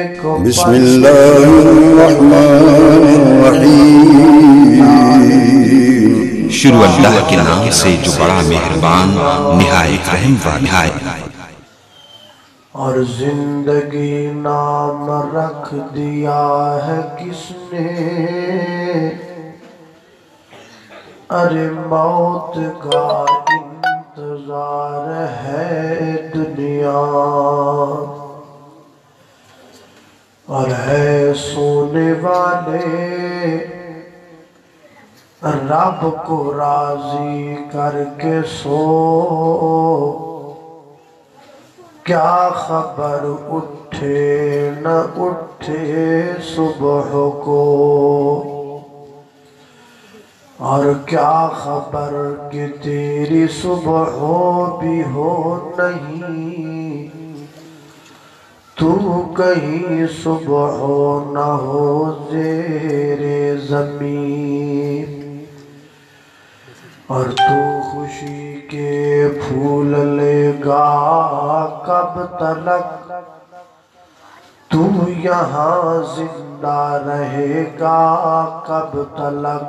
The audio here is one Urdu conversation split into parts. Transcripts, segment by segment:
بسم اللہ الرحمن الرحیم۔ شروع اللہ کے نام سے جو بڑا مہربان نہایت رحم والا ہے۔ اور زندگی نام رکھ دیا ہے کس نے، ارے موت کا انتظار ہے دنیا، اور ہے سونے والے رب کو راضی کر کے سو، کیا خبر اٹھے نہ اٹھے صبح کو، اور کیا خبر کہ تیری صبح ہو بھی ہو نہیں، تو کہیں صبح ہو نہ ہو زیر زمین، اور تو خوشی کے پھول لے گا کب تلک، تو یہاں زندہ رہے گا کب تلک،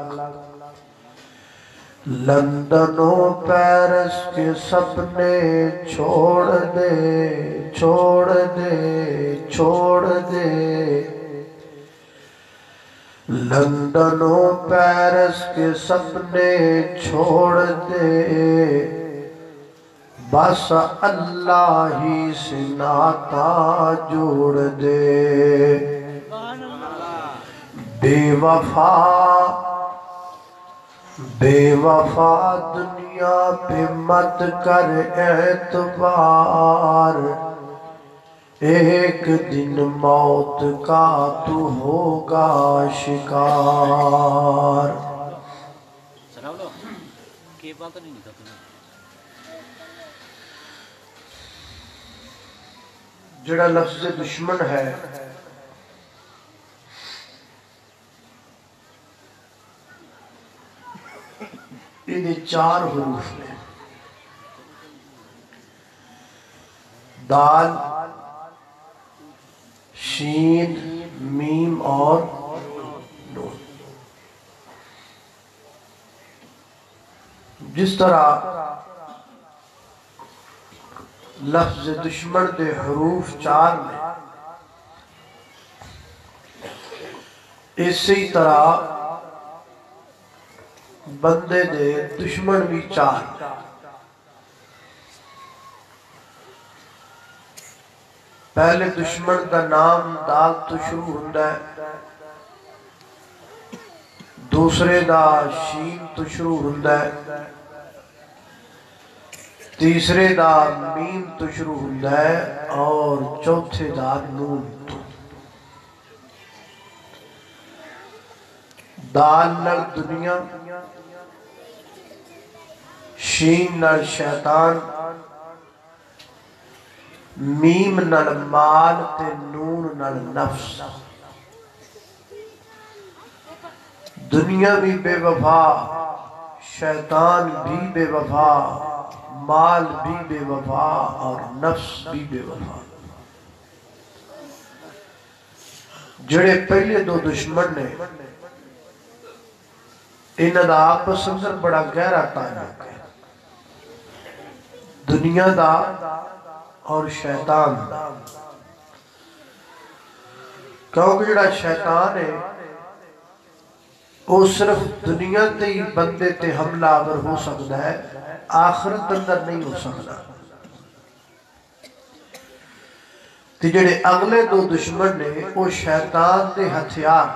لندن و پیرس کے سپنے چھوڑ دے چھوڑ دے چھوڑ دے، لندن و پیرس کے سپنے چھوڑ دے، بس اللہ ہی سے ناتا جوڑ دے، بے وفا بے وفا دنیا پہ مت کر اعتبار، ایک دن موت کا تو ہوگا شکار۔ جڑا لفظ دشمن ہے انہیں 4 حروف میں، دال، شین، میم اور نون۔ جس طرح لفظ دشمن دے حروف 4 میں، اسی طرح بندے دے دشمن بھی 4۔ پہلے دشمن دا نام دال تو شروع ہوتا ہے، دوسرے دا شین تو شروع ہوتا ہے، تیسرے دا میم تو شروع ہوتا ہے، اور چوتھے دا نون تو۔ دال نال دنیا، شین نال شیطان، میم نال مال تے نون نال نفس۔ دنیا بھی بے وفا، شیطان بھی بے وفا، مال بھی بے وفا، اور نفس بھی بے وفا۔ جڑے پہلے 2 دشمن نے، انہاں دا آپس اندر بڑا گہرا تعلق ہے، دنیا دا اور شیطان دا۔ کیونکہ جڑا شیطان ہے وہ صرف دنیا تے ہی بندے تے حملہ آور ہو سکتا ہے، آخرت اندر نہیں ہو سکتا۔ تے جڑے اگلے 2 دشمن نے وہ شیطان دے ہتھیار،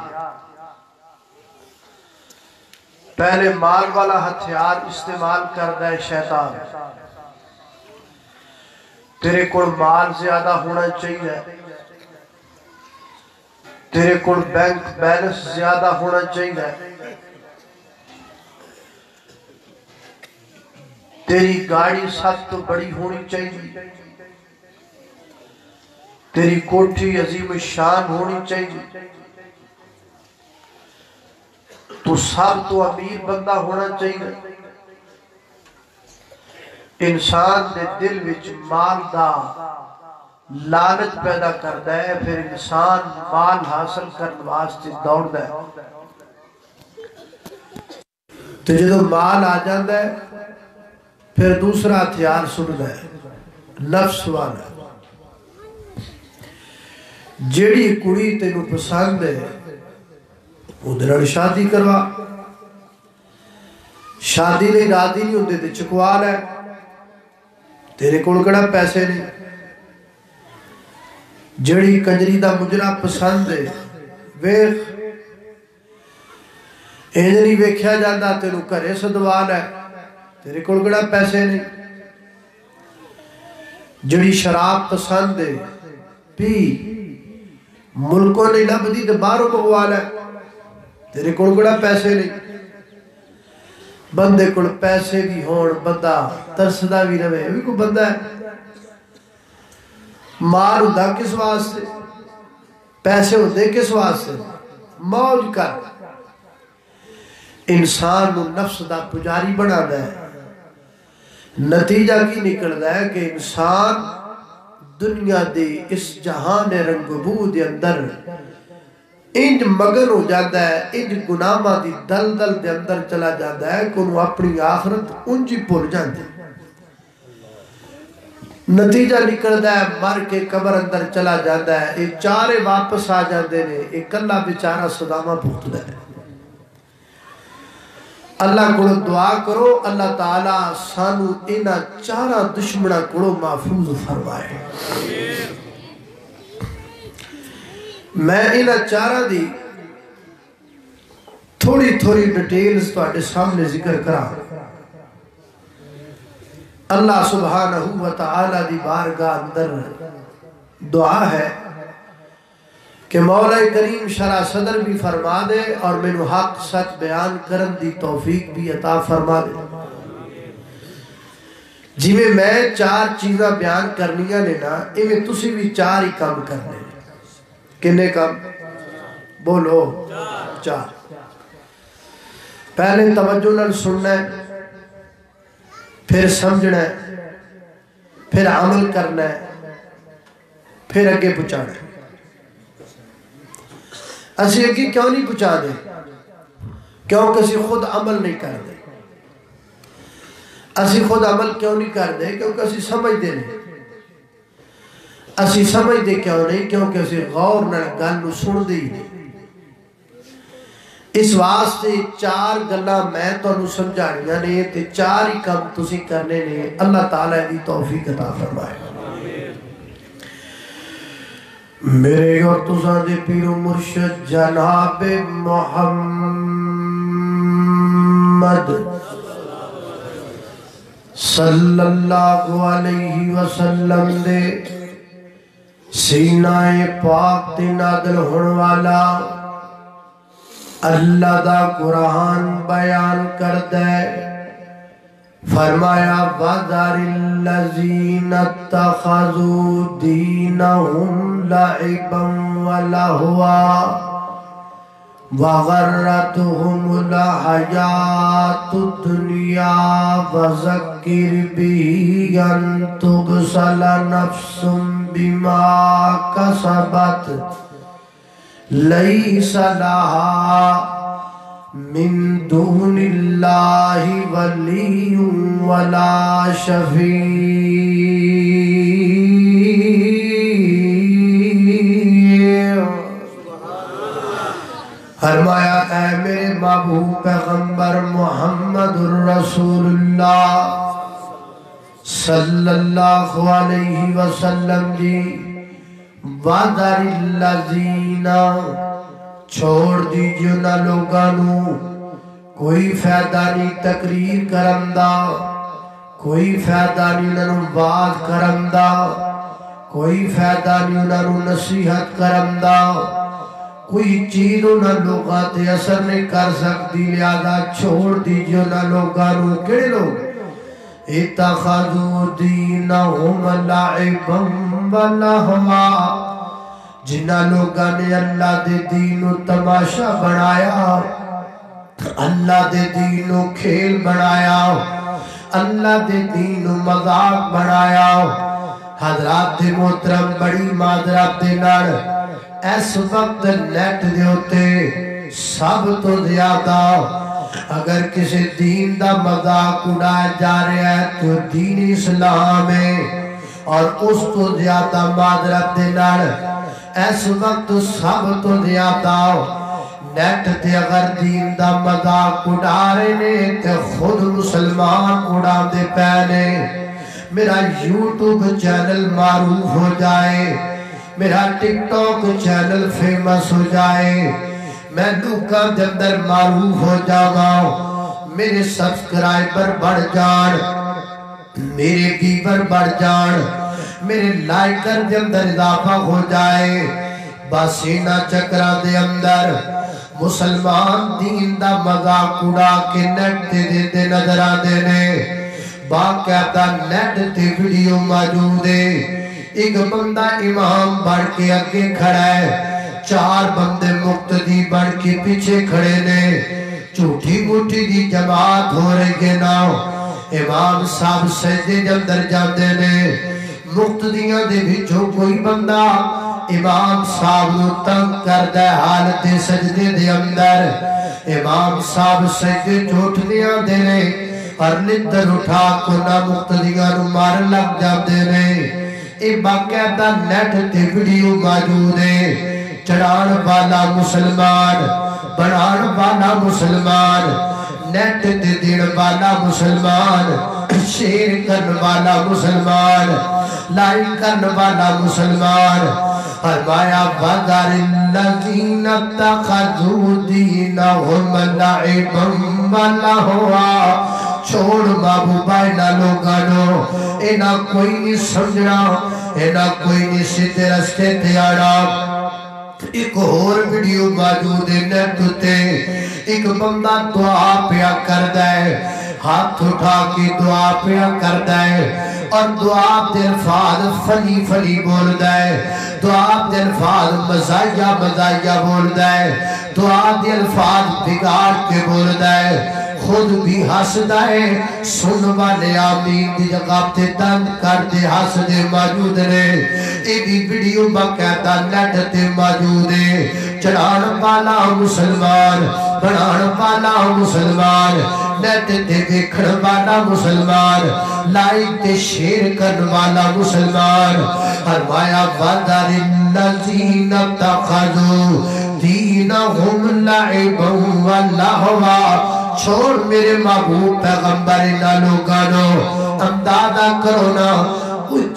پہلے مال والا ہتھیار استعمال کرتا ہے شیطان، تیرے کول مال زیادہ ہونا چاہیے، تیرے کول بینک بیلنس زیادہ ہونا چاہیے، تیری گاڑی سب تو بڑی ہونی چاہیے، تیری کوٹھی عظیم الشان ہونی چاہیے، تو سب تو امیر بندہ ہونا چاہیے۔ انسان دے دل وچ مال دا لالچ پیدا کرتا ہے، پھر انسان مال حاصل کرنے واسطے دوڑتا ہے، تو جدو مال آ جاتا ہے پھر دوسرا ہتھیار سنتا ہے، نفس والا۔ جیڑی کڑی تینو پسند ہے ادھر شادی کروا، شادی نہیں راضی نہیں ہوتے تو چکوا لے، تیرے کول کڑا پیسے نہیں۔ جڑی کنجری دا مجرا پسند ہے ویخ انج نہیں ویکھیا جاتا، تینو گھرے سدوا لے، تیرے کول کڑا پیسے نہیں۔ جڑی شراب پسند ہے پی، ملکوں نہیں لبدی تو باہروں منگوا لے، تیرے کول کڑا پیسے نہیں۔ بندے کول پیسے بھی ہون بندہ ترسدا بھی رہے، بھی کوئی بندہ ہے۔ مال ہوندا کس واسطے، پیسے ہوندے کس واسطے، موج کر۔ انسان نو نفس دا پجاری بنا دا ہے، نتیجہ کی نکلدا ہے کہ انسان دنیا دے اس جہان رنگ بو دے اندر انج مگن ہو جاتا ہے، انج گناہاں دی دلدل دے اندر چلا جاتا ہے کہ انہوں اپنی آخرت انجی بھول جاتے ہیں۔ نتیجہ نکلتا ہے مر کے قبر اندر چلا جاتا ہے، یہ چارے واپس آ جاتے ہیں، ایک اللہ بیچارہ صدامہ بھوتتا ہے۔ اللہ کو دعا کرو اللہ تعالیٰ سانو انہا چارہ دشمنہ کو محفوظ فرمائے۔ میں انہا چارہ دی تھوڑی تھوڑی ڈیٹیلز تو آٹے سامنے ذکر کرا۔ اللہ سبحانہ وتعالی دی بارگاہ اندر دعا ہے کہ مولا کریم شرع صدر بھی فرما دے اور میں نو حق سچ بیان کرن دی توفیق بھی عطا فرما دے۔ جی میں چار چیزاں بیان کرنیاں لینا، ایویں تسی بھی چار ہی کام کرنے۔ کنے کام؟ بولو چار۔ پہلے توجہ نال سننا ہے، پھر سمجھنا ہے، پھر عمل کرنا ہے، پھر اگے پہنچانا ہے۔ اسی اگے کیوں نہیں پہنچا دے؟ کیونکہ اسی خود عمل نہیں کر دے۔ اسی خود عمل کیوں نہیں کر دے؟ کیونکہ اسی سمجھ دے نہیں۔ اسی سمجھ دے کیوں نہیں؟ کیونکہ اسی غور نہ گل سن دے ہی نہیں۔ اس واسطے چار گلاں میں تو انہوں سمجھانیاں نے تے چار ہی کام تسی کرنے نے، اللہ تعالیٰ دی توفیق عطا فرمائے۔ میرے اور تساں دے پیر و مرشد جناب محمد صلی اللہ علیہ وسلم دے سینہ پاک تے نازل ہون والا اللہ دا قرآن بیان کر دے، فرمایا وَذَرِ الَّذِينَ اتَّخَذُوا دِينَهُمْ لَعِبًا وَلَهْوًا وَغَرَّتْهُمُ الْحَيَاةُ الدُّنْيَا وَذَكِّرْ بِهِ أَن تُبْصَلَ نَفْسٌ بِمَا كَسَبَتْ لَيْسَ لَهَا من دون اللہ ولی ولا شفیع۔ فرمایا اے میرے محبوب پیغمبر محمد الرسول اللہ صلی اللہ علیہ وسلم جی، وَذَرِ الَّذِينَ چھوڑ دیجئے نہ لوگانو، کوئی فائدہ نہیں تقریر کرندہ، کوئی فائدہ نہیں انہوں بات کرندہ، کوئی فائدہ نہیں انہوں نصیحت کرندہ، کوئی چیز انہوں لوگات اثر نہیں کر سکتی، لہذا چھوڑ دیجئے نہ لوگانو۔ کیڑے لوگ؟ اتخذوا دینہم لعبا ولہوا، جنہ لوگاں نے اللہ دے دین و تماشا بنایا، اللہ دے دین و کھیل بنایا، اللہ دے دین و مذاق بنایا، حضرات محترم بڑی معذرت دے نال اس وقت نیٹ دے ہوتے سب تو زیادہ اگر کسی دین دا مذاق اڑایا جا رہا ہے تو دین اسلام ہے، اور اس تو زیادہ معذرت دے نال اس وقت سب تو زیادہ نیٹ تے اگر دین دا مذاق اڑا رہے نے تے خود مسلمان اڑا دے پینے۔ میرا یوٹیوب چینل معروف ہو جائے، میرا ٹک ٹاک چینل فیمس ہو جائے، میں لوکاں دے اندر معروف ہو جاؤں، میرے سبسکرائبر بڑھ جان، میرے ویور بڑھ جان، میرے لائکر دے اندر اضافہ ہو جائے، بس انہاں چکراں دے اندر مسلمان دین دا مذاق اڑا کے نیٹ دے نظر آندے نے۔ باقاعدہ نیٹ تے ویڈیو موجود ہے، ایک بندہ امام بڑھ کے اگے کھڑا ہے، 4 بندے مقتدی بڑھ کے پیچھے کھڑے نے، جھوٹی موٹی دی جماعت ہو رہی ہے نا، امام صاحب سجدے دے اندر جاندے نے، مقتدیاں دے وچوں کوئی بندہ امام صاحب نو تنگ کردہ ہے حالت سجدے دے اندر، امام صاحب سجدے جھوٹنیاں دے نے اور لدر اٹھا کو نہ مقتدیاں نو مار لگ جاندے نے۔ اے باقاعدہ نیٹ تے ویڈیو موجود ہے، چڑھان والا مسلمان، بڑھان والا مسلمان، نیٹ تے دین والا مسلمان، شیر کرن والا مسلمان، لائک کرن والا مسلمان، فرمایا وَذَرِ الَّذِينَ اتَّخَذُوا دِينَهُمْ لَعِبًا وَلَهْوًا، چھوڑ محبوبہ انہاں لوگانو، انہاں کوئی نہیں سمجھنا، انہاں کوئی نہیں سیدھے رستے تے آنا۔ ایک اور ویڈیو موجود ہے نیٹ تے، ایک بندہ دعا پیا کردہ ہے، ہاتھ اٹھا کے دعا پیا کردہ ہے، اور دعا دے الفاظ فنی فنی بول دائے، دعا دے الفاظ مزایہ مزایہ بول دائے، دعا دے الفاظ بگاڑ کے بول دائے، خود بھی ہس دائے، سن والے آمین دی جگہ تے دند کر دے ہس دے موجود نے۔ ایدی ویڈیو باقاعدہ نیٹ تے موجود ہے، چڑھان والا مسلمان، بڑھان والا مسلمان، نیٹ تے دیکھن والا مسلمان، لائک تے شیئر کرن والا مسلمان، فرمایا وَذَرِ الَّذِينَ اتَّخَذُوا دِينَهُمْ لَعِبًا وَلَهْوًا، چھوڑ میرے محبوب پیغمبر انہاں لوگانو، اندازہ کرو نا،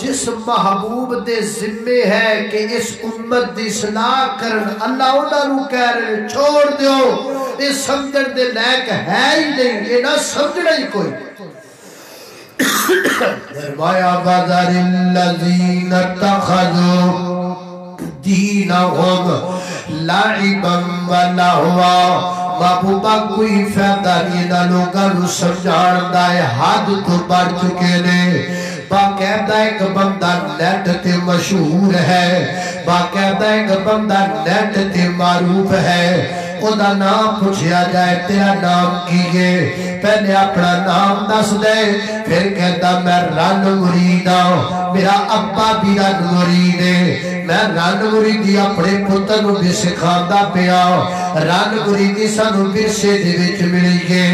جس محبوب دے ذمے ہے کہ اس امت دی اصلاح کرن، اللہ انہاں نو کہہ رہے چھوڑ دیو، یہ سمجھن دے لائق ہے ہی نہیں، یہ نہ سمجھنا ہی کوئی۔ فرمایا وَذَرِ الَّذِينَ اتَّخَذُوا دِينَهُمْ لَعِبًا وَلَهْوًا، محبوبہ کوئی فائدہ نہیں نہ لوگاں نو سمجھان دائے، حد تو بڑھ چکے نے۔ باقاعدہ ایک بندہ نیٹ تے مشہور ہے، باقاعدہ ایک بندہ نیٹ تے معروف ہے، اودا نام پوچھیا جائے تیرا نام کیے، پہلے اپنا نام دس دے، پھر کہتا میں رن مرید ہوں، میرا ابا بھی رن مرید ہے، میں رن مریدی اپنے پتر بھی سکھاندہ پیا، رن مریدی سانو برسے دے وچ ملی گے۔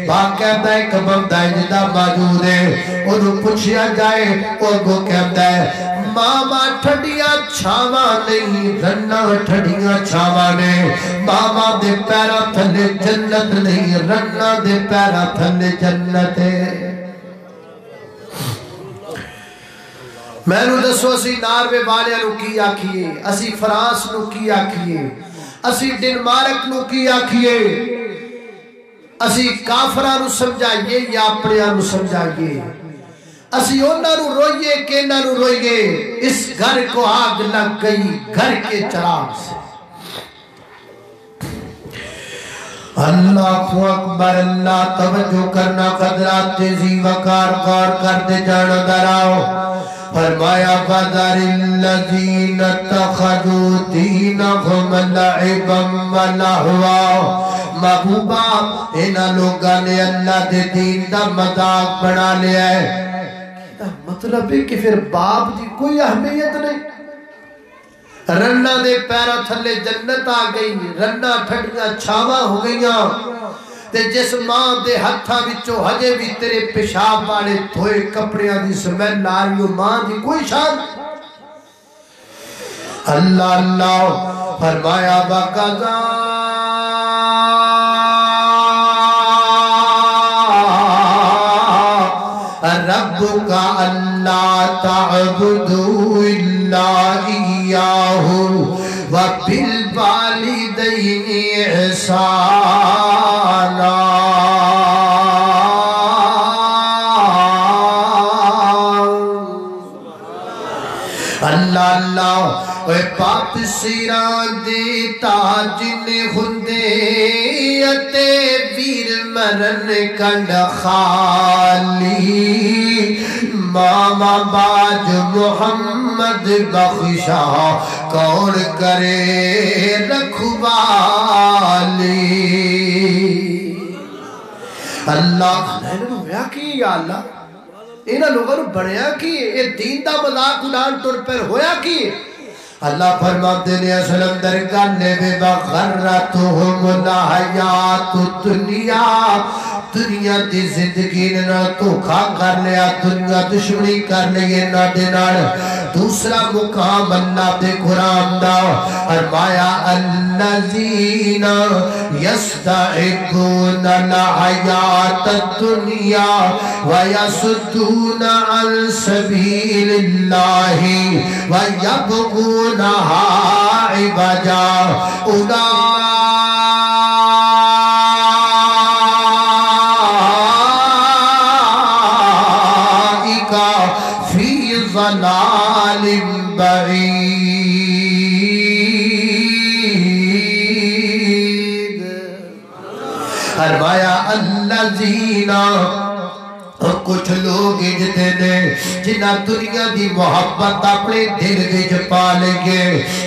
باقاعدہ ایک بندہ جدا موجود ہے، انہوں پوچھیا جائے، وہ کہتا ہے ماما ٹھڈیاں چھاواں نہیں، رنہ ٹھڈیاں چھاواں نے، ماما دے پیرا تھلے جنت نہیں، رنہ دے پیرا تھلے جنت ہے۔ میں نو دسو اسی ناروے والے نو کی آکھئے، اسی فرانس نو کی آکھئے، اسی ڈنمارک نو کی آکھئے، اسی کافرہ نو سمجھائیے یا اپنے نو سمجھائیے، اسی انہاں نو روئیے کہ انہاں نو روئیے، اس گھر کو آگ لگ گئی گھر کے چراغ سے۔ اللہ اکبر، اللہ توجہ کرنا، قدرات تیزی وقار غور کر دے جانا دراؤ۔ فرمایا وَذَرِ الَّذِينَ اتَّخَذُوا دِينَهُمْ لَعِبًا وَلَهْوًا، محبوبہ انہاں لوگاں نے اللہ دے دین دا مذاق بنا لیا ہے۔ مطلب ہے کہ پھر باپ دی کوئی اہمیت نہیں. رنا دے پیرا تھلے جنت آ گئی, رنا ٹھڈیاں چھاواں ہو گئیاں, تے جس ماں دے ہتھاں وچوں ہجے بھی تیرے پیشاب والے دھوئے کپڑیاں دی سمیل آ رہی ہو, ماں دی کوئی شان. اللہ اللہ فرمایا وَقَضَى رَبُّكَ أَلَّا تَعْبُدُوا إِلَّا إِيَّاهُ وَبِالْوَالِدَيْنِ إِحْسَانًا. اللہ اللہ اے پاپ سیران دے تاج نے ہندے اتے ویر مرن کنڈ خالی, ماما باج محمد بخشا کون کرے رکھوالی. اللہ ہویا کی یا اللہ انہاں لوگوں نے بڑھیا کی اے دین دا مذاق اڑان ٹر پر ہویا کی. اللہ فرماتے نے اسلم در کرنے بے بغرتہم الحیات الدنیا, دنیا دی زندگی نے دھوکا کر لیا, دنیا دشمنی کر لئے نہ دینار. دوسرا مقام اللہ دے قرآن دا فرمایا الذین یستعدون الحیات الدنیا ویصدون عن سبیل اللہ ویبغونہا عوجا اولئک فی ضلال بعید. فرمایا الذین, کچھ لوگ جتے نے جنہ دنیا دی محبت اپنے دل وچ پا لگے,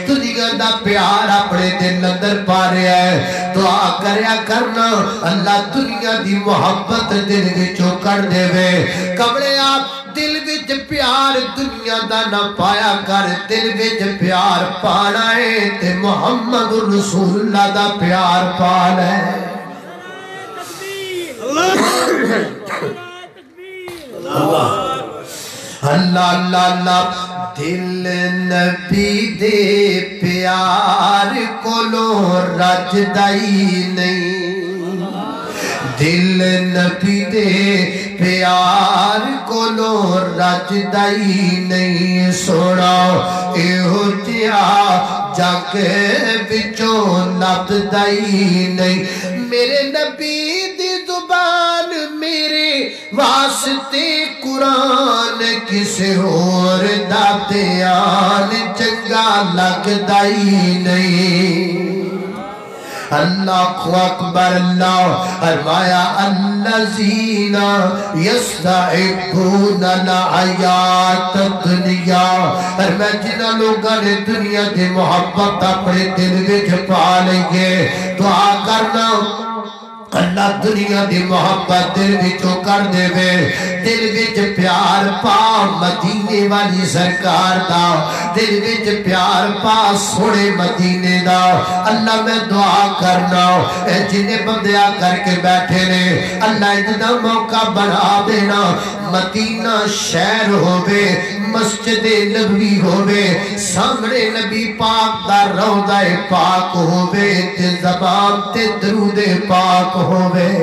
دنیا دا پیار اپنے دل اندر پا رہا ہے. دعا کریا کرنا اللہ دنیا دی محبت دل وچوں کر دے وے. کمڑے آپ دل وچ پیار دنیا دا نہ پایا کر, دل وچ پیار پانا ہے تے محمد رسول اللہ دا پیار پانا ہے. اللہ اللہ اللہ دل نبی دے پیار کولو رج دائی نہیں, دل نبی دے پیار کولو رج دائی نہیں. سونا ایہو جیا جگ بچوں نبد دائی نہیں. میرے نبی دی زبان میرے واسطے قرآن کسے اور دادیان چنگا لگ دائی نہیں. اللہ اکبر. اللہ فرمایا الذین یستحبون الحیات الدنیا, فرمایا جنہاں لوگاں نے دنیا دی محبت اپنے دل وچ پا لئے, دعا کرنا اللہ دنیا دی محبت دل وچوں کر دے وے. دل وچ پیار پا مدینے والی سرکار دا, دل وچ پیار پا سوڑے مدینے دا. اللہ میں دعا کرنا اے جنہیں بندیاں کر کے بیٹھے نے, اللہ اتنا موقع بنا دینا مدینہ شہر ہووے, مسجد نبوی ہووے, سامنے نبی پاک دا روضہ پاک ہووے, تے زبان تے درود پاک ہووے.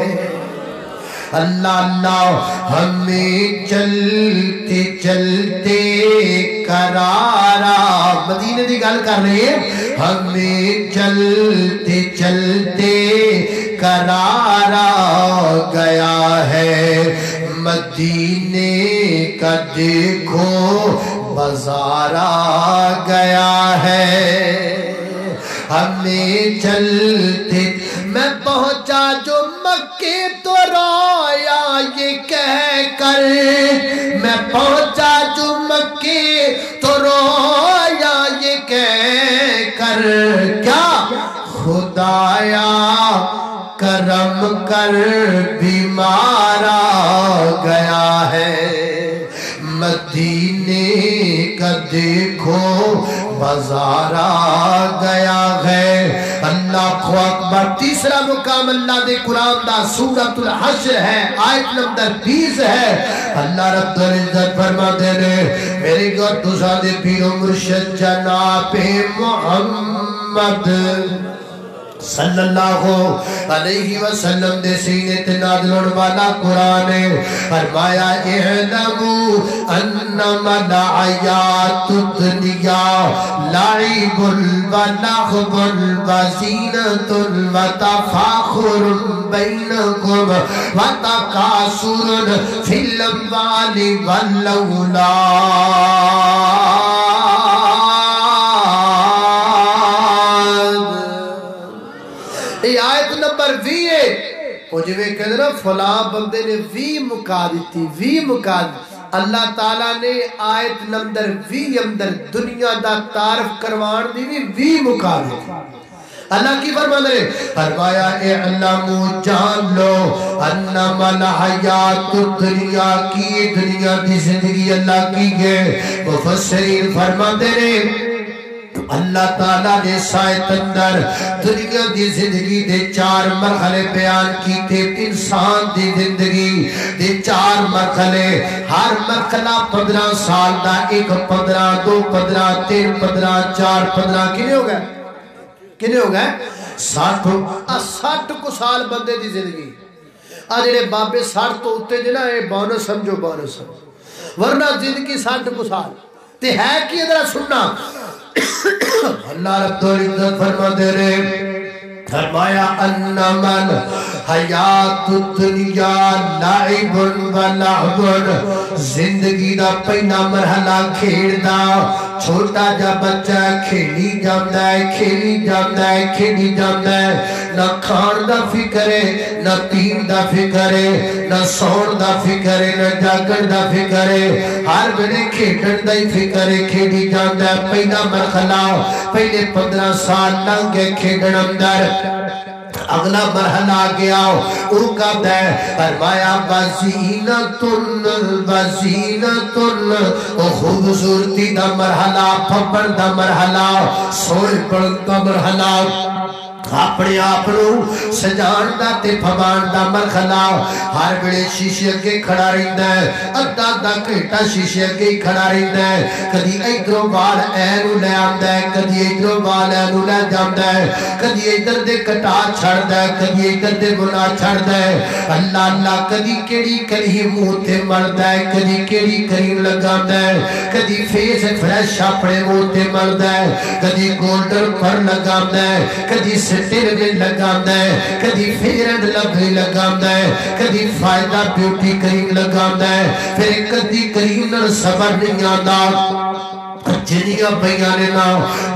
اللہ اللہ ہمیں چلتے چلتے قرارا, مدینہ دی گل کر رہے ہیں, ہمیں چلتے چلتے قرارا گیا ہے, مدینے کا دیکھو بازارا گیا ہے. ہمیں چلتے میں پہنچا جو مکے تو رویا یہ کہہ کر, میں پہنچا جو مکے تو رویا یہ کہہ کر, کیا خدایا کرم کر بیمارا گیا ہے. مدینے کا دیکھو بازار آ گیا ہے اللہ اکبر تیسرا مقام اللہ دے قرآن دا سورۃ الحشر ہے آیت نمبر 20 ہے اللہ رب العزت فرماتے ہیں میرے گھر تساں دے پیر و مرشد جناب محمد صلی اللہ علیہ وسلم دے سینے تے نازل والا قرآن ہے فرمایا اعلموا انما الحیات الدنیا لعب ولهو وزینۃ وتفاخر بینکم وتکاثر فی الاموال والاولاد یہ آیت نمبر 20 ہے وہ جویں کہتے نا فلاں بندے نے 20 مکا دیتی 20 مکا دیتی اللہ تعالیٰ نے آیت نمبر 20 اندر دنیا دا تعارف کروان دی بھی 20 مکا دیتی اللہ کی فرمان ہے فرمایا اعلموا جان لو انما الحیات الدنیا کی دنیا دی زندگی اللہ کی ہے مفسرین فرماتے ہیں اللہ تعالیٰ نے سائت اندر دنیا دی زندگی دے 4 مرحلے بیان کی تھے انسان دی زندگی دے 4 مرحلے ہر مرحلہ 15 سال دا ایک 15 2 15 3 15 4 15 کنے ہو گئے 60 کو سال بندے دی زندگی جڑے بابے 60 تو اتے جنا اے بونس سمجھو بونس ورنہ زندگی 60 کو سال تے ہے کی ادھر سننا اللہ رب العزت فرما دے رہے فرمایا انما الحیات الدنیا لعب ولهو زندگی دا پہلا مرحلہ کھیل دا چھوٹا جا بچہ کھیلی جاندہ ہے کھیلی جاندہ ہے کھیلی جاندہ ہے نہ کھان دا فکر ہے نہ پین دا فکر ہے نہ سون دا فکر ہے نہ جاگن دا فکر ہے ہر بڑے کھیٹن دا ہی فکر ہے کھیلی جاندہ ہے پہلا مرحلہ پہلے 15 سال لنگے کھیٹن اندر اگلا مرحلہ آ گیا او کب ہے فرمایا وزینتن او خوبصورتی دا مرحلہ پھپڑ دا مرحلہ سوئے پڑھ دا مرحلہ اپنے آپنوں سجان دا تے پھبان دا مرخلا ہر بڑے شیشے کے کھڑا رہتا ہے ادھا دا کھٹا شیشے کے کھڑا رہتا ہے کدی ایدروں بال اینو لے آمدہ ہے کدی ایدروں بال اینو لے جامدہ ہے کدی ایدر دے کٹا چھڑ دا ہے کدی ایدر دے گناہ چھڑ دا ہے اللہ اللہ کدی کیڑی کری منہ تے مردہ ہے کدی کیڑی کریم لگامدہ ہے کدی فیس فریش اپنے منہ تے مردہ ہے کدی گولڈر پر لگامدہ ہے کدی سٹر میں لگامدہ ہے کدی فیرن لبھی لگامدہ ہے کدی فائدہ بیوٹی کریم لگامدہ ہے پھر کدی کریم نہ صبر نہیں آدھا جنیاں بیانے نا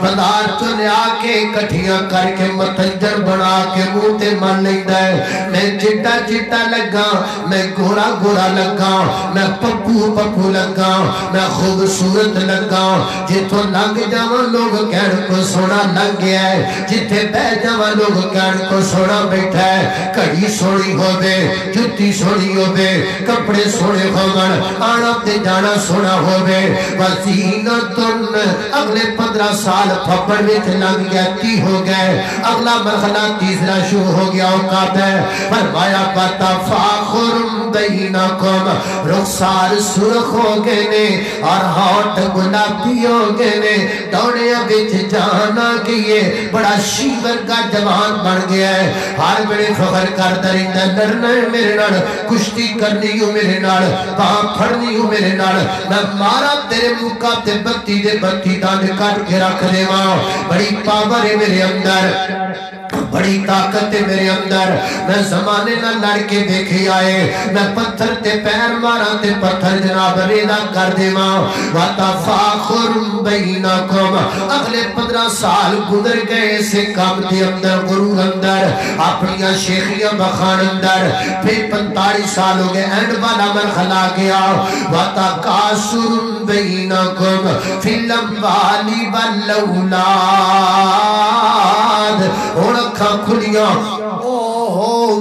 بندار چلے آکے کٹھیاں کر کے متنجر بنا کے موتے من لیندہ ہے میں چٹا چٹا لگا میں گورا گورا لگا میں پپو پپو لگا میں خوبصورت لگا جتو لگ جاوان لوگ کہن کو سونا لگ گیا ہے جتے بے جاوان لوگ کہن کو سونا بیٹھا ہے کڑی سونی ہو بے جتی سونی ہو بے کپڑے سونے ہو گن آنا تے جانا سونا ہو بے وزینت اگلے 15 سال پھپڑ میں لگ گیا 30 ہو گئے اگلا مرحلہ تیسرا شروع ہو گیا اوقات ہے فرمایا تفاخر بینکم رخسار سرخ ہو گئے نے اور ہاتھ گلابی ہو گئے نے دوڑے بچ جانا کیے بڑا شیور کا جوان بن گیا ہے ہر بڑے فخر کر درندہ لڑنا ہے میرے نال کشتی کرنی ہوں میرے نال پاں پھڑنی ہوں میرے نال میں مارا تیرے مکہ تے بتی دے بتی دان کٹ کے رکھ دے ماں بڑی پاور ہے میرے اندر بڑی طاقت ہے میرے اندر میں زمانے نہ لڑکے دیکھے آئے میں پتھر تے پیر مارا تے پتھر جناب ریدہ کر دے ماں وَتَفَاخُرٌ بَيْنَكُمْ اگلے 15 سال گزر گئے سے کام دے اندر غرور اندر اپنیاں شیخیاں بخان اندر پھر 45 سال ہو گئے اینڈ والا مرخلا گیا وَتَقَاسُرٌ بَيْنَكُمْ فِي الْأَمْوَالِ وَالْأَوْلَادِ اور اکھاں کھلیاں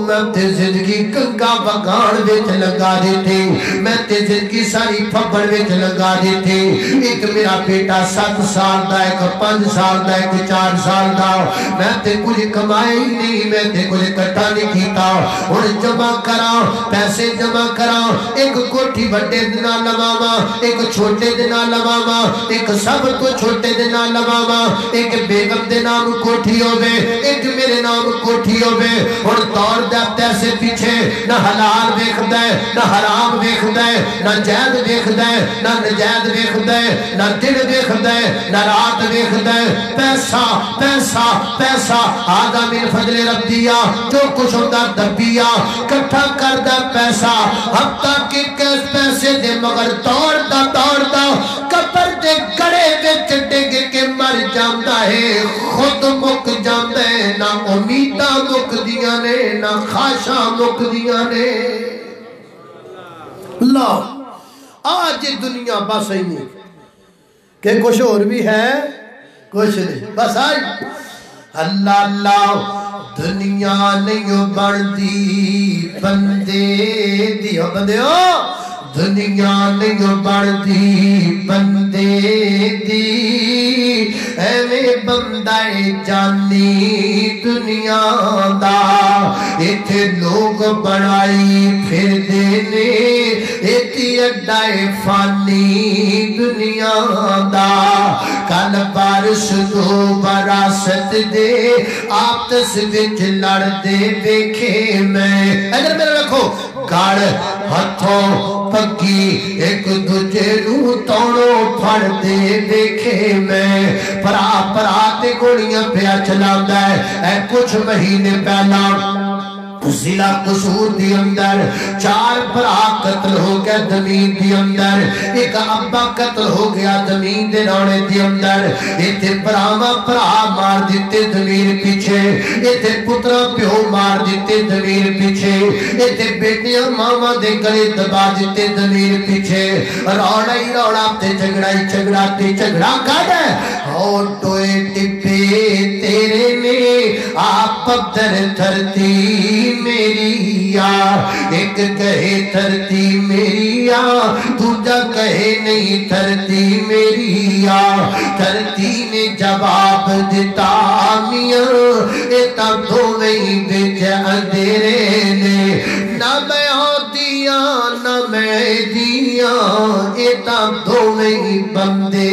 میں تے زندگی کنگا بگان وچ لگا دیتی میں تے زندگی ساری پھبڑ وچ لگا دیتی ایک میرا بیٹا 7 سال دا ایک 5 سال دا ایک 4 سال دا میں تے کچھ کمائی نہیں میں تے کچھ کٹا نہیں کیتا ہن جمع کرا پیسے جمع کرا ایک کوٹھی بڑے دنا لواوا ایک چھوٹے دنا لواوا ایک سب تو چھوٹے دنا لواوا ایک بیگم دے نام کوٹھی ہوے ایک میرے نام کوٹھی ہوے اور دور دا پیسے پیچھے نہ حلال ویکھدا ہے نہ حرام ویکھدا ہے نہ جائز ویکھدا ہے نہ ناجائز ویکھدا ہے نہ دن ویکھدا ہے نہ رات ویکھدا ہے پیسہ پیسہ پیسہ آدھا من فضل ربیا جو کچھ ہوندا دبیا کٹھا کردا پیسہ حتیٰ کہ کس پیسے دے مگر دوڑدا دوڑدا قبر دے گڑے وچ ڈگ کے مر جاندا ہے خود مک جاندا ہے نہ امیداں مکدیاں نے نہ خواہشاں مکدیاں نے اللہ آج دنیا بس ہی نہیں کہ کچھ اور بھی ہے کچھ نہیں بس آج اللہ اللہ دنیا نہیں بڑھتی بندے دیو بندے ہو دنیا نہیں بڑھتی بندے دی ایویں بندہ جانی دنیا دا ایتھے لوگ بڑائی پھر دینے ایتی اڈائے فانی دنیا دا کل بارش دو براست دے آپس وچ لڑ دے دیکھے میں ادھر میرے رکھو گاڑ ہتھوں پکی ایک دوجے نو توڑو پھڑ دے دیکھے میں پرا پرا تے گوڑیاں پیا چلاتا ہے اے کچھ مہینے پہلا ضلع قصور دی اندر 4 بھرا قتل ہو گیا زمین دی اندر ایک ابا قتل ہو گیا زمین دے روڑے دی اندر ایتھے براما برا مار دیتے زمین پیچھے ایتھے پترا پیو مار دیتے زمین پیچھے ایتھے بیٹیاں ماما دے گلے دبا دیتے زمین پیچھے روڑا ہی روڑا تے جھگڑائی جھگڑاتے جھگڑا کر اور ٹوئے ٹپے تیرے نے آپ پتھر دھرتی میری یار ایک کہے دھرتی میری یار دوجا کہے نہیں دھرتی میری یار دھرتی نے جواب دیتا میاں ایتا دو نہیں بچ اندھیرے نے نہ میں ہوتیاں نہ میں دیاں ایتا دو نہیں بندے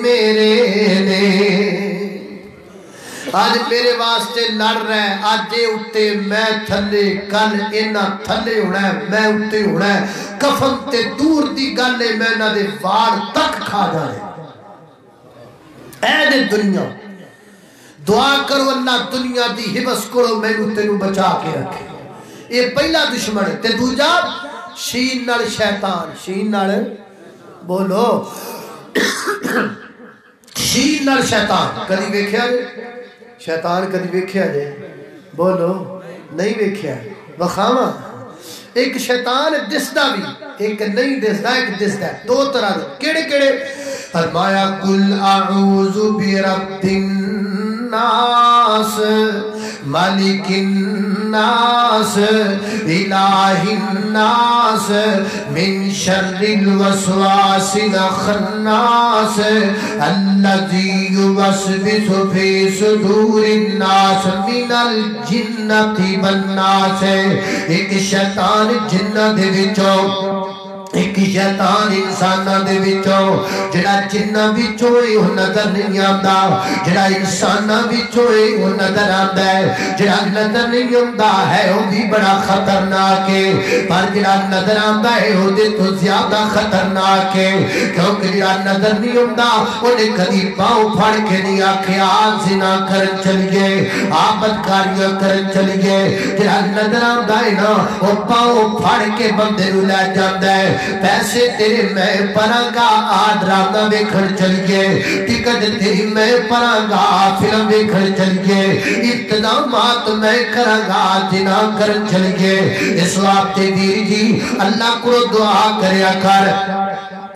میرے نے آج میرے واسطے لڑ رہا ہے آج اٹھتے میں تھلے کل اینا تھلے ہونا ہے میں اٹھتے ہونا ہے کفن تے دور دی گلے میں نہ دے وار تک کھا جائے اے دے دنیا دعا کرو اللہ دنیا دی حبس کرو میں اٹھتے نو بچا کے رکھے یہ پہلا دشمن ہے تے دوجا شین نال شیطان شین نال بولو شین نال شیطان کدی ویکھیا شیطان کدی ویکھیا جے بولو نہیں ویکھیا وخاواں ایک شیطان دسدا بھی ایک نہیں دسدا ایک دسدا دو طرح کیڑے کیڑے فرمایا قل اعوذ برب الناس مالک الناس الہ الناس من شر الوسواس الخناس الذي يوسوس في صدور الناس من الجنة والناس ایک شیطان جنہ دے وچوں ایک شیطان انسانہ دے وچوں جڑا جنہ وچوں ہی نظر نہیں آندا جڑا انسانہ وچوں ہی نظر آندا ہے جڑا نظر نہیں آندا ہے وہ بھی بڑا خطرناک ہے پر جڑا نظر آندا ہے وہ دے تو زیادہ خطرناک ہے کیونکہ جڑا نظر نہیں آندا انہیں کدی پاؤں پھڑ کے نہیں آکھیا زنا کرن چلیے بدکاریاں کرن چلیے جڑا نظر آندا ہے نا وہ پاؤں پھڑ کے بندے نو لے جاندا ہے پیسے تیرے میں پرانگا آدرامہ بیکھڑ چلیے ٹکٹ تیری میں پرانگا فلم بیکھڑ چلیے اتنامات میں کرانگا جنا کرن چلیے اس وقت ویر جی اللہ کو دعا کریا کر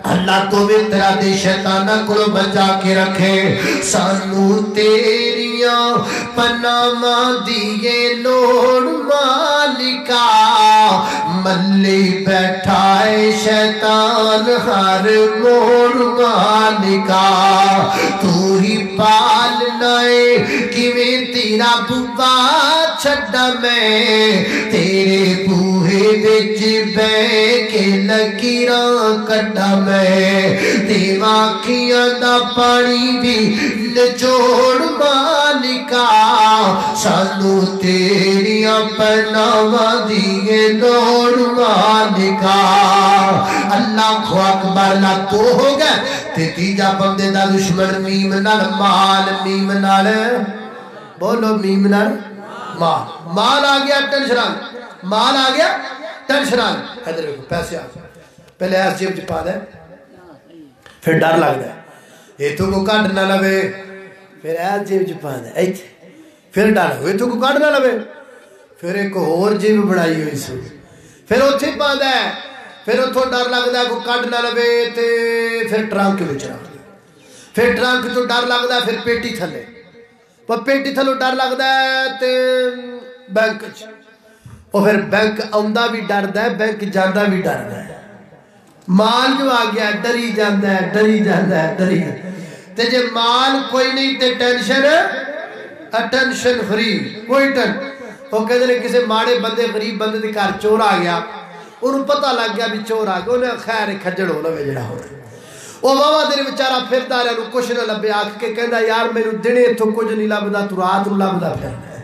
اللہ تو بھی تیرا دے شیطانہ کو بچا کے رکھے سانو تیریاں پناما دیے لوڑ مالکا ملی بیٹھا ہے شیطان ہر موڑ مالکا تو ہی پالنا ہے کیویں تیرا بوبا چھڑا میں تیرے بوہے وچ بے کے لکیراں کڈا میں تیرا کھیاں دا پانی بھی نچوڑ مالکا سانو تیریاں پناواں دیے لوڑ مالکا اللہ کو اکبر لا تو ہو گئے تے تیجا بندے دا دشمن میم نال مال میم نال بولو میم نال مال مال آ گیا ٹینشن مال آ گیا ٹینشن ادھر دیکھو پیسے آ پہلے ایس جیب چ پا دے پھر ڈر لگتا ہے یہ تو کو کٹ نہ لوے پھر ایس جیب چ پا دے پھر ڈر یہ تو کو کٹ نہ لوے پھر ایک اور جیب بنائی ہوئی سو پھر اتنے پا دے پھر اتوں ڈر لگتا ہے کو کٹ نہ لوے تے پھر ٹرنک میں رکھ دے پھر ٹرنک تو ڈر لگتا ہے پھر پیٹی تھلے پر پیٹی تھلو ڈر لگتا ہے تے بینک اور پھر بینک آندا بھی ڈردا ہے بینک جاندا بھی ڈردا ہے مال جو آ گیا ڈری جاندا ہے ڈری جاندا ہے ڈری تے جے مال کوئی نہیں تے ٹینشن اٹینشن فری کوئی ٹن وہ کہتے ہیں کسی ماڑے بندے غریب بندے دے گھر چور آ گیا انہوں پتہ لگ گیا بھی چور آ گیا انہیں خیر کھجڑ ہونا میں جڑا ہونا وہ بابا دیر بیچارہ پھردا رہا انہوں کچھ نہ لبے آکھ کے کہندا یار میں نو دنے تو کچھ نہیں لبدا تو رات نو لبدا پھرنا ہے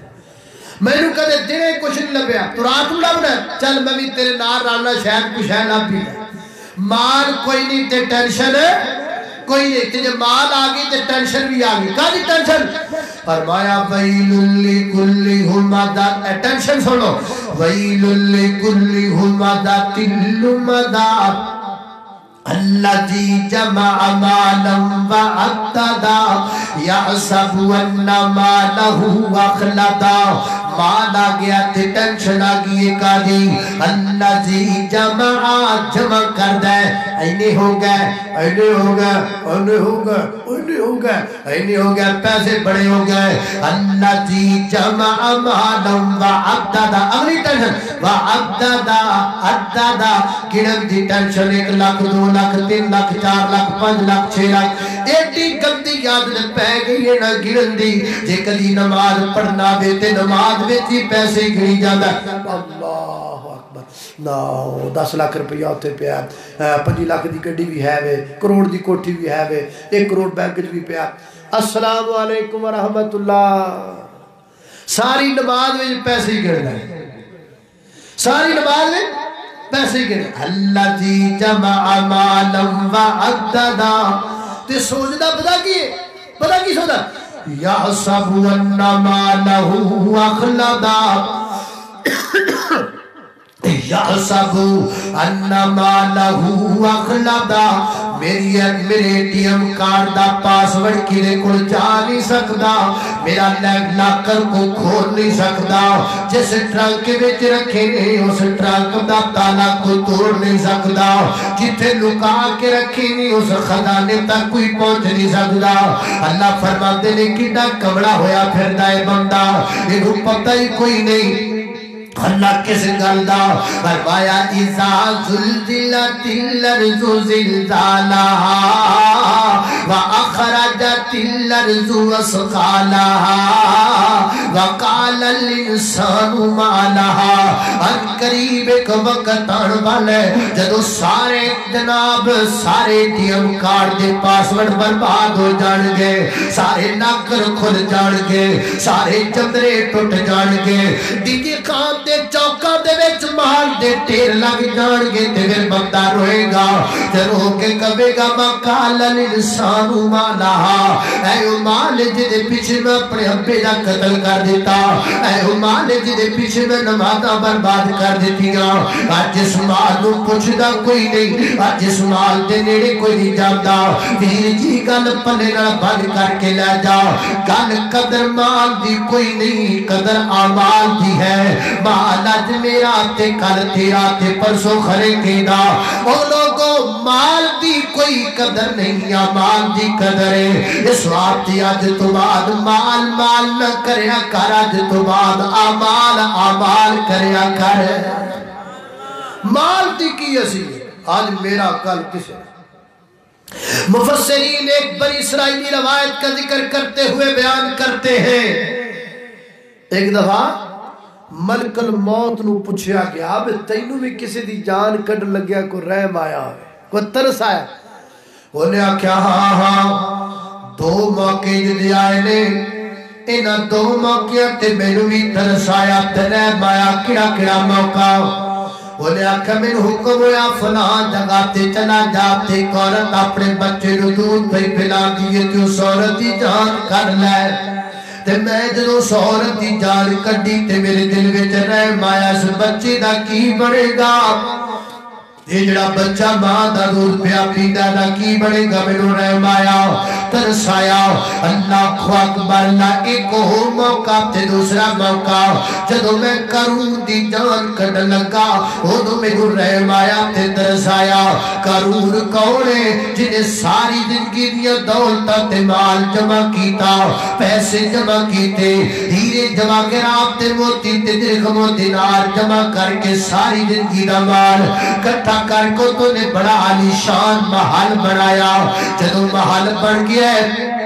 میں نو کہتے دنے کچھ نہیں لبیا تو رات نو لبنا ہے چل میں بھی تیرے نار رالنا شاید کچھ ہے لب بھی مال کوئی نہیں تے ٹینشن کوئی نہیں تجھے مال آگئی تے ٹینشن بھی آگئی کہا ٹینشن فرمایا ویل لکل ہمدہ ٹینشن سنو ویل لکل ہمدہ لمدہ الذي جمع مالا وعددا يحسب ان ماله اخلدا مال آ گیا تے ٹینشن آ گئی ایک آدھی الذي جمع کر دے اینے ہو گئے اینے ہو گئے اینے ہو گئے اینے ہو گئے اینے ہو گئے پیسے بڑے ہو گئے الذي جمع مالا وعددا اگلی ٹینشن وعددا عددا گنن دی ٹینشن 1 لاکھ 2 لاکھ 3 لاکھ 4 لاکھ 5 لاکھ 6 لاکھ ایڈی گندی یاد پہ گئی ہے نہ گرن دی جے کدی نماز پڑھنا وے تے نماز وچ ہی پیسے گنی جاندا اللہ اکبر نا 10 لاکھ روپیہ تے پیا 5 لاکھ دی گڈی بھی ہے وے کروڑ دی کوٹھی بھی ہے وے 1 کروڑ بینک وچ بھی پیا السلام علیکم ورحمۃ اللہ ساری نماز وچ پیسے گننا ساری نماز وچ پیسے گنے الذی جمع مالا وعددا تے سوچدا پتہ کی سوچدا یحسب ان مالہ اخلدا یحسب ان مالہ اخلدا میرے T M card the password کیلے کو جا نہیں سکدا میرا لیگ لاکر کو کھول نہیں سکدا جس ٹرنک وچ رکھے نے اس ٹرنک دا تالا کو توڑ نہیں سکدا جتھے لکا کے رکھے نے اس خزانے تک کوئی پہنچ نہیں سکدا اللہ فرماتے نے کیڑا کمڑا ہویا پھردا ہے بندہ انہوں پتہ ہی کوئی نہیں اللہ کس گلدہ فرمایا اذا زلزلت الارض زلزالہا واخرجت الارض اثقالہا وقال الانسان ما لہا ان قریب ایک وقت آن والے جدو سارے جناب سارے ٹی ایم کارڈ دے پاسورڈ برباد ہو جان گے سارے ناکر کھل جان گے سارے چندرے ٹوٹ جان گے دیدی خان دے چوکا دے وچ مال دے ٹیر لگ جان گے تے پھر بندہ روئے گا تے رو کے کہے گا مقال الانسان ما لہا اے او مال جدے پیچھے میں اپنے ابے دا قتل کر دیتا اے او مال جدے پیچھے میں نمازاں برباد کر دیتیاں آج اس مال نو پوچھدا کوئی نہیں آج اس مال دے نیڑے کوئی نہیں جاندا ویر جی گل پلے نال بند کر کے لے جا گل قدر مال دی کوئی نہیں قدر اعمال دی ہے مال اج میرا تے کل تیرا تے پرسوں خرے تیرا او لوگوں مال دی کوئی قدر نہیں یا مال دی قدر ہے اس وقت آج تو بعد مال مال نہ کریا کر آج تو بعد آمال آمال کریا کر مال دی کی اسی آج میرا کل کسے مفسرین ایک بنی اسرائیلی روایت کا ذکر کرتے ہوئے بیان کرتے ہیں ایک دفعہ ملک الموت نو پوچھیا گیا اب تینوں بھی کسی دی جان کڈ لگیا کو رحم آیا کوئی ترس آیا انہیں آکھیا ہاں دو موقع جدی آئے نے انہاں دو موقع تے میرے بھی ترس آیا تے رحم آیا کڑا موقع انہیں آکھیا میں حکم ہویا فلاں جگہ تے چلا جاتے عورت اپنے بچے نو دودھ پہ پلا دیے تے اس عورت دی جان کر لے تے میں جدوں عورت دی جان کڈی تے میرے دل وچ رحم آیا اس بچے دا کی بنے گا یہ جڑا بچہ ماں دا دودھ پیا پیندا دا کی بنے گا مینوں رحم آیا ترس آیا اللہ اکبر اللہ ایک ہو موقع تے دوسرا موقع جدوں میں قارون دی جان کڈ لگا اودوں مینوں رحم آیا تے ترس آیا قارون کون ہے جنے ساری زندگی دی دولت تے مال جمع کیتا پیسے جمع کیتے ہیرے جواہرات تے موتی تے درہم و دینار جمع کر کے ساری زندگی دا مال کٹھا کر کو تو نے بڑا عالیشان محل بنایا جدوں محل بن گیا ہے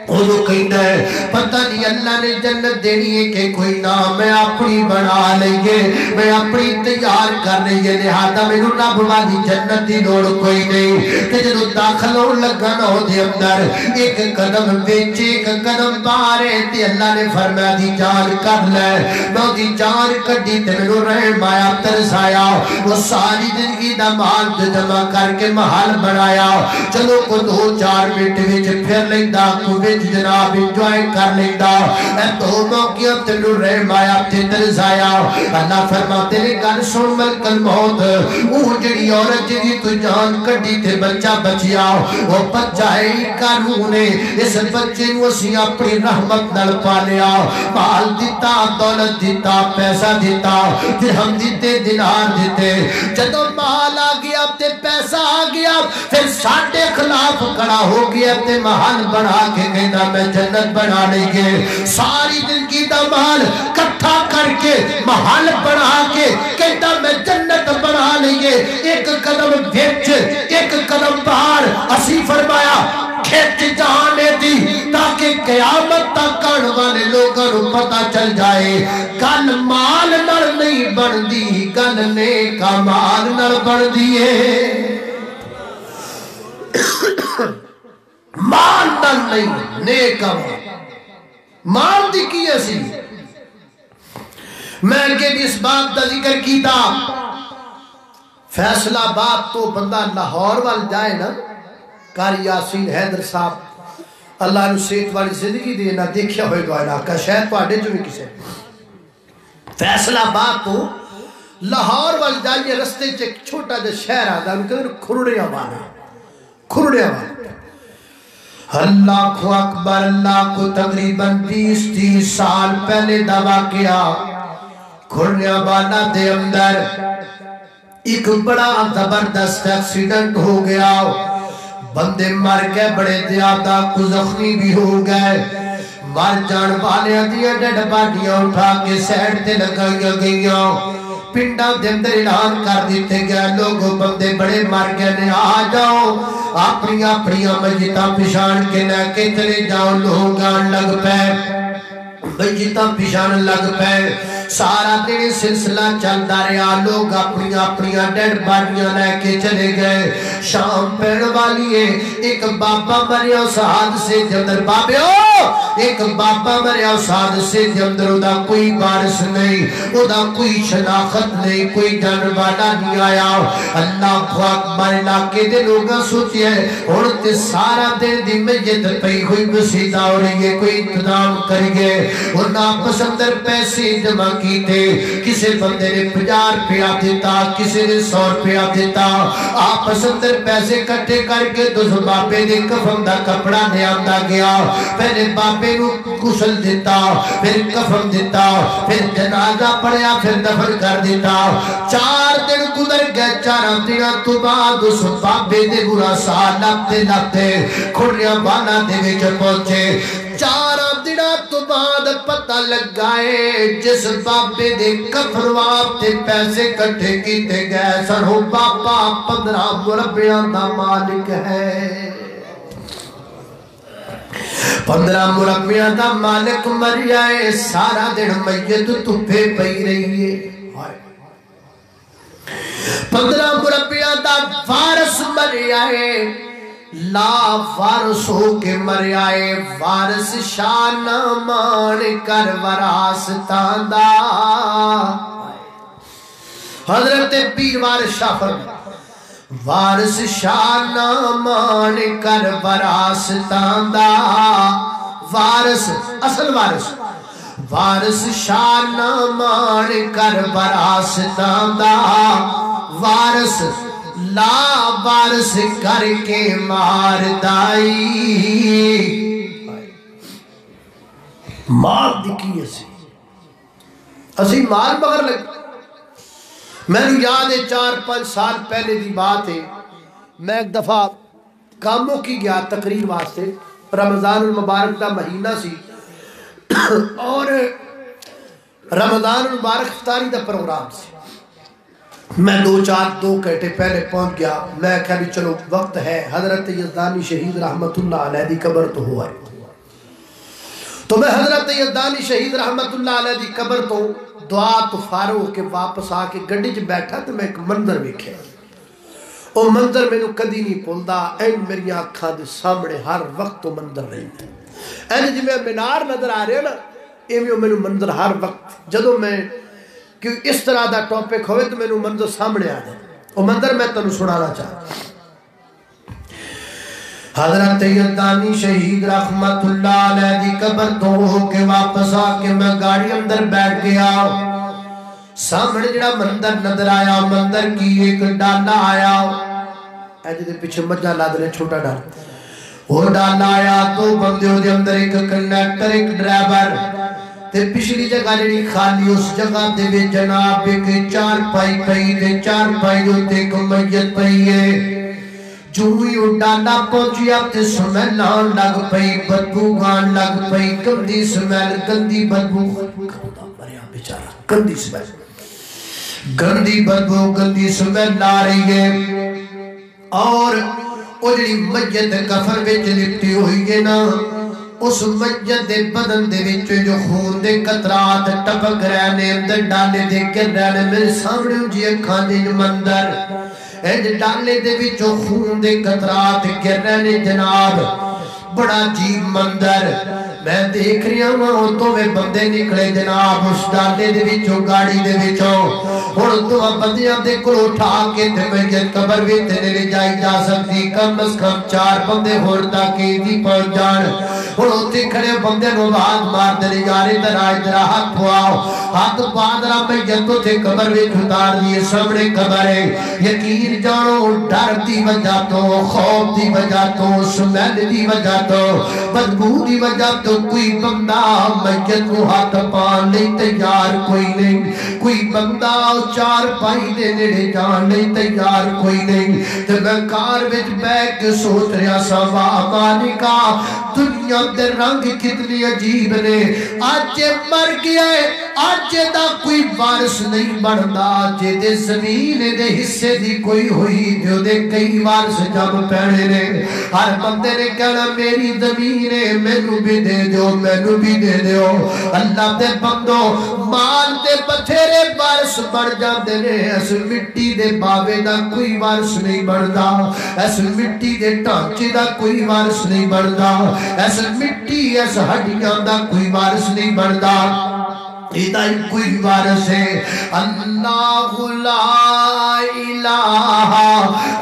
وہ کہتا ہے پتہ نہیں اللہ نے جنت دینی ہے کہ کوئی نام میں اپنی بنا لئیے میں اپنی تیار کر لئیے لہذا میں رب والی جنت دی لوڑ کوئی نہیں کہ جدو داخل ہو لگا نہ ہو دے اندر ایک قدم بیچے ایک قدم بارے تے اللہ نے فرمایا دی جان کر لے میں دی جان کڈی تے میں رحم آیا ترس آیا وہ ساری زندگی دا مال جمع کر کے محل بنایا چلو کو 2-4 منٹ وچ پھر لیندا کو جناب انجوائے کر لیتا اے دو موقع تینوں رحم آیا تے ترس آیا اللہ فرماتے نے گل سن ملک الموت وہ جڑی عورت جی تو جان کڈی تے بچہ بچیا وہ بچہ ہے قارون نے اس بچے نو اسی اپنی رحمت نال پالیا مال دیتا دولت دیتا پیسہ دیتا درہم دیتے دینار دیتے جدوں مال آ گیا تے پیسہ آ گیا پھر ساڈے خلاف کھڑا ہو گیا تے محل بنا کے کہنا میں جنت بنا لیں گے ساری زندگی دا مال کٹھا کر کے محل بنا کے کہتا میں جنت بنا لیں گے ایک قدم بھیچ ایک قدم باہر اسی فرمایا کھیت جانے دی تاکہ قیامت تک آنے والے لوگوں کو پتہ چل جائے گل مال نال نہیں بن دی گل نیک مال نال بن دیئے مال نال نہیں نیک مال دی کی ایسی میں کہ بھی اس بات دا ذکر کیتا فیصلہ آباد تو بندہ لاہور وال جائے نا قاری یاسین حیدر صاحب اللہ نے صحت والی زندگی دے نہ دیکھیا ہوئے گا علاقہ شاید پاڑے جو بھی کسے فیصلہ آباد تو لاہور وال جائے رستے چے چھوٹا جو شہر آدھا ان کے کھرڑیاں والا اللہ اکبر اللہ کو تقریباً 20-30 سال پہلے دعویٰ کیا کھرڑیاں والا دے اندر ایک بڑا زبردست ایکسیڈنٹ ہو گیا بندے مر گئے بڑے زیادہ کو زخمی بھی ہو گئے مر جان والے دیا ڈیڈ باڈیاں اٹھا کے سیڈ تے لگائیاں گئیاں پنڈا دے اندر اعلان کر دیتے گئے لوگوں بندے بڑے مر گئے نے آ جاؤ اپنی میتاں پچھان کے لے کے چلے جاؤ لوگ آن لگ پے میتاں پچھان لگ پے سارا دن سلسلہ چلتا رہا لوگ اپنی ڈیڈ باڈیاں لے کے چلے گئے شام پہن والی ہے ایک بابا مریا اس حادثے کے اندر ایک بابا مریا اس حادثے کے اندر ادا کوئی وارث نہیں ادا کوئی شناخت نہیں کوئی جان والا نہیں آیا اللہ اکبر علاقے دے لوگاں سوچے اور تے سارا دن دی میت پئی ہوئی مسیدہ ہو رہی ہے کوئی انتظام کر گئے اور ناپس اندر پیسے جمع کیتے کسے بندے نے 50 روپیہ دیتا کسے نے 100 روپیہ دیتا آپس اندر پیسے کٹھے کر کے اس بابے نے کفن دا کپڑا لے آندا گیا پہلے بابے نو غسل دیتا پھر کفن دیتا پھر جنازہ پڑھیا پھر دفن کر دیتا 4 دن گزر گئے 4 دنوں تو بعد اس بابے دے برا سال لگتے لگتے کھڑیاں بانا دے وچ پہنچے 4 دنوں تو بعد پتہ لگائے جس بابے دے کفن واسطے پیسے کٹھے کیتے گئے سن وہ بابا 15 مربیاں دا مالک ہے 15 مربیاں دا مالک مریا ہے سارا دن میت تپے پئی رہی ہے 15 مربیاں دا وارث مریا ہے لا وارث ہو کے مریا ہے وارث شان مان کر وراثتاں دا حضرت پیر وارث شاہ فرمایا وارث شان مان کر وراثتاں دا وارث اصل وارث شان مان کر وراثتاں دا وارث لا وارث کر کے مار دائی مار دکھی اسی مار مگر لگ میں نے یاد ہے 4-5 سال پہلے دی بات ہے میں ایک دفعہ کاموں کی گیا تقریر واسطے رمضان المبارک دا مہینہ سی اور رمضان المبارک افطاری دا پروگرام سی میں 2 گھنٹے پہلے پہنچ گیا میں کہا بھی چلو وقت ہے حضرت یزدانی شہید رحمت اللہ علیہ دی قبر تو ہوا ہے تو میں حضرت یزدانی شہید رحمت اللہ علیہ دی قبر تو دعا تو فارغ کے واپس آ کے گڈی چ بیٹھا تو میں ایک منظر ویکھیا وہ منظر مینوں کدی نہیں بھولدا این میری اکھاں دے سامنے ہر وقت وہ منظر رہندا این جویں مینار نظر آ رہا نا ایویں مینوں منظر ہر وقت جدوں میں کہ اس طرح دا ٹاپک ہوئے تو مینوں منظر سامنے آ جائے وہ منظر میں تنوں سنانا چاہتا حضرت یزدانی شہید رحمت اللہ علیہ دی قبر تو ہو کے واپس آ کے میں گاڑی اندر بیٹھ گیا سامنے جڑا مندر نظر آیا مندر کی ایک ڈالا آیا ایجے دے پیچھے مجھا لاد لے چھوٹا ڈالا وہ ڈالا آیا تو بندیوں دے اندر ایک کنڈکٹر ایک ڈرائیور تے پچھلی جگہ جڑی خالی اس جگہ دے وے جناب ایک 4 پائی پئی تے 4 پائی ہوتے ایک میت پئی ہے جو ہی ڈالا پہنچیا تے سمیل آن لگ پئی بدبو آن لگ پئی گندی سمیل گندی بدبو مریا بیچارہ گندی سمیل گندی بدبو گندی سمیل آ رہی ہے اور وہ جڑی میت کفن وچ لپٹی ہوئی ہے نا اس میت دے بدن دے وچ جو خون دے قطرات ٹپک رہے نے اندر ڈالے دے گر رہے نے میرے سامنے جی اکھاں دے مندر اے ڈالے دے وچ خون دے قطرات گر رہے نے جناب بڑا عجیب مندر میں دیکھ رہا ہوں تو میں بندے نکلے جناب اس ڈالے دے وچوں گاڑی دے وچوں ہن تو بندیاں دے کول اٹھا کے تے میت قبر وچ تے لے جائی جا سکتی کم از کم 4 بندے ہور تک دی پہنچ جان ہن اوتھے کھڑے بندے نو آواز مار دے یار ادھر آ ادھر ہاتھ پواؤ ہاتھ پا درا میت تے قبر وچ اتار دیے سامنے قبر ہے یقین جانو ڈر دی وجہ تو خوف دی وجہ تو سمیل دی وجہ تو بدبو دی وجہ تو کوئی بندہ میت کو ہاتھ پان نہیں تیار کوئی نہیں کوئی بندہ 4 پائی دے نیڑے جان نہیں تیار کوئی نہیں تے میں کار وچ بیٹھ کے سوچ رہا سا واہ مالکا دنیا دے رنگ کتنی عجیب نے آج مر گیا ہے آج دا کوئی وارث نہیں بندا جے دے زمین دے حصے دی کوئی ہوئی جو دے کئی وارث جب پہنے نے ہر بندے نے کہنا میری زمین ہے مینوں بھی دے دیو مینوں بھی دے دیو اللہ دے بندو مال دے بتھیرے وارث بن جاندے نے اس مٹی دے باوے دا کوئی وارث نہیں بندا اس مٹی دے ٹانچے دا کوئی وارث نہیں بندا اس مٹی اس ہڈیاں دا کوئی وارث نہیں بندا ادھر کوئی وارث ہے اللہ لا الہ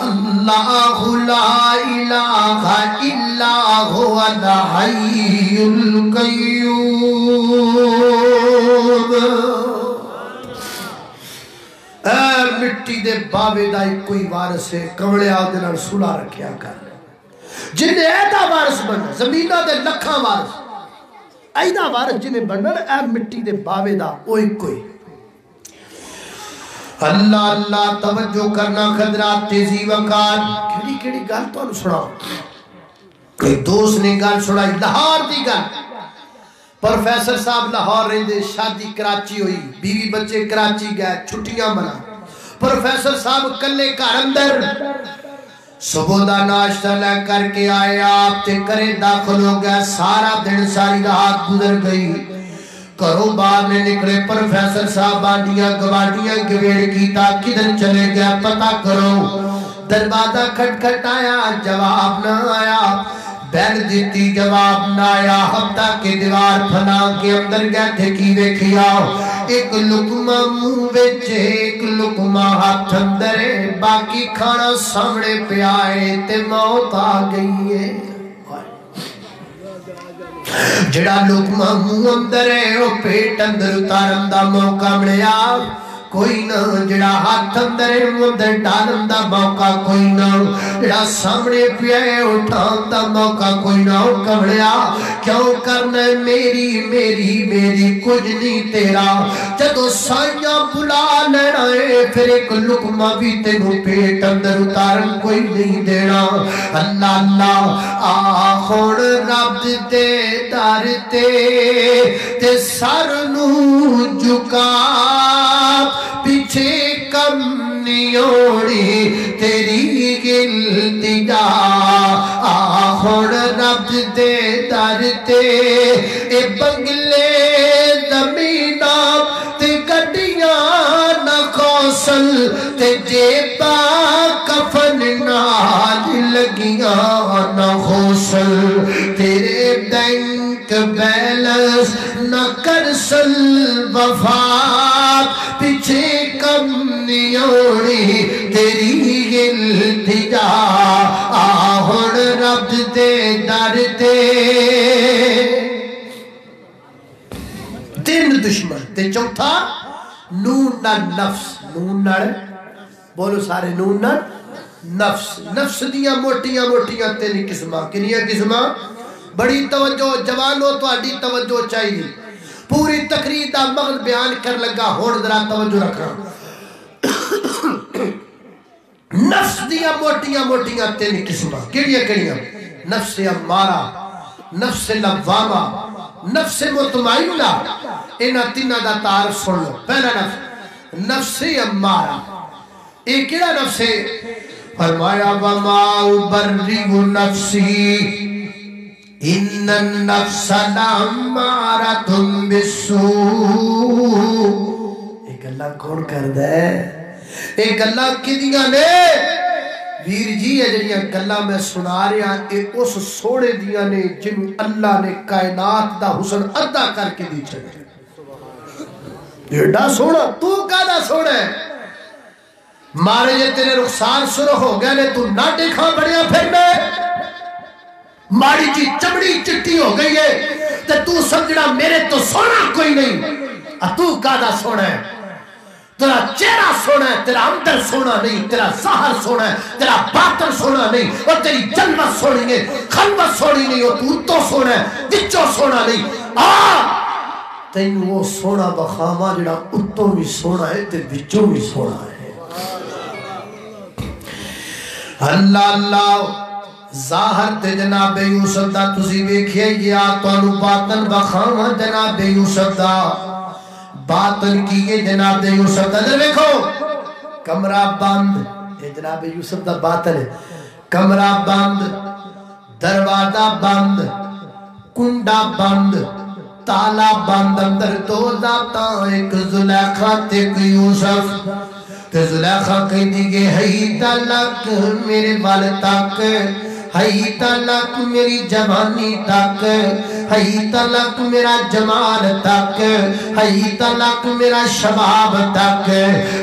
اللہ لا الہ الا هو الحی القیوم باوے دا کوئی وارث ہے کمڑے آدھے نال سلا رکھیا کر جنہیں ایدہ وارث بننا زمینہ دے لکھاں وارث ایدہ وارث جنہیں بننا اے مٹی دے باوے دا اوئی کوئی اللہ اللہ توجہ کرنا خدرات تیزی وقار کیڑی کیڑی گال تو انہوں سنا کوئی دوست نے گال سنائی لاہور دی گال پروفیسر صاحب لاہور رہے دے شادی کراچی ہوئی بیوی بچے کراچی گئے چھٹیاں منا پروفیسر صاحب کلے گھر اندر صبح دا ناشتہ لے کر کے آئے آپ تے کرے داخل ہو گیا سارا دن ساری رات گزر گئی کرو باہر نے نکلے پروفیسر صاحب آنڈیاں گوانڈیاں گویڑ کیتا کدھر چلے گیا پتہ کرو دروازہ کھٹ کھٹ آیا جواب نہ آیا بیل دیتی جواب نہ آیا ہفتہ کے دیوار پھنا کے اندر گئے تھے کی دیکھیا ایک لقمہ منہ وچ ایک لقمہ ہاتھ اندر باقی کھانا سامنے پہ آئے تے موت آ گئی ہے جڑا لقمہ منہ اندر ہے وہ پیٹ اندر اتارن دا موقع ملیا کوئی نہ جڑا ہاتھ اندر ہے وہ اندر ڈالن دا موقع کوئی نہ جڑا سامنے پیئے اٹھان دا موقع کوئی نہ کمڑیا کیوں کرنا ہے میری میری میری کچھ نہیں تیرا جدو سائیاں بلا لینا ہے پھر ایک لقمہ بھی تینوں پیٹ اندر اتارن کوئی نہیں دینا اللہ اللہ آخون رب دے دار تے سر نو جھکا پیچھے کم نیوڑی تیری گلتجا آخون رب دے در تے اے بنگلے زمینہ تے گڑیاں نہ خوصل تے جیبا کفن نال لگیاں نہ خوصل تیرے بینک بیلنس نہ کرسل وفات پیچھے کم نیوڑی تیری التجا آہن رب دے در تے تین دشمن تے چوتھا نون نہ نفس نون نہ بولو سارے نون نہ نفس نفس دیاں موٹیاں موٹیاں تین قسمہ کنیاں قسمہ بڑی توجہ جوانوں تو آڈی توجہ چاہیے پوری تقریر دا مغل بیان کر لگا ہون ذرا توجہ رکھنا نفس دیا موٹیاں موٹیاں تین قسمہ کیڑیاں کیڑیاں نفس امارہ نفس لوامہ نفس مطمئنہ انہاں تینہ دا تعارف سن لو پہلا نفس نفس امارہ ایک کیڑا نفس ہے فرمایا وما ابرئ نفسی ان النفس لامارۃ بالسوء ایک اللہ کون کردا ہے ایک اللہ کدیاں نے ویر جی ہے جڑیاں گلاں میں سنا رہا اے اس سونے دیاں نے جن اللہ نے کائنات دا حسن ادا کر کے دی چھڑے ایڈا سونا تو کادا سونا ہے مارے جے تیرے رخسار سرخ ہو گئے نے تو نہ دیکھا بڑیا پھر میں ماڑی جی چمڑی چٹی ہو گئی ہے تو سمجھنا میرے تو سونا کوئی نہیں تو کادا سونا ہے تیرا چہرہ سونا ہے تیرا اندر سونا نہیں تیرا ظاہر سونا ہے تیرا باطن سونا نہیں اور تیری جنت سونی ہے خلوت سونی نہیں اور تو اتو سونا ہے وچوں سونا نہیں تینوں وہ سونا بخاما جڑا اتو بھی سونا ہے تے وچوں بھی سونا ہے اللہ اللہ ظاہر تے جناب یوسف دا تسی ویکھیا یا تانوں باطن بخاواں جناب یوسف دا باطن کیے جناب یوسف دا ادھر دیکھو کمرہ بند اے جناب یوسف دا باطن ہے کمرہ بند دروازہ بند کنڈا بند تالا بند اندر دو ذاتاں ایک زلیخا تے ایک یوسف تے زلیخا کہندی کہ ہئی تلک میرے وال تک ہئی تلک میری جوانی تک ہئی تلک میرا جمال تک ہئی تلک میرا شباب تک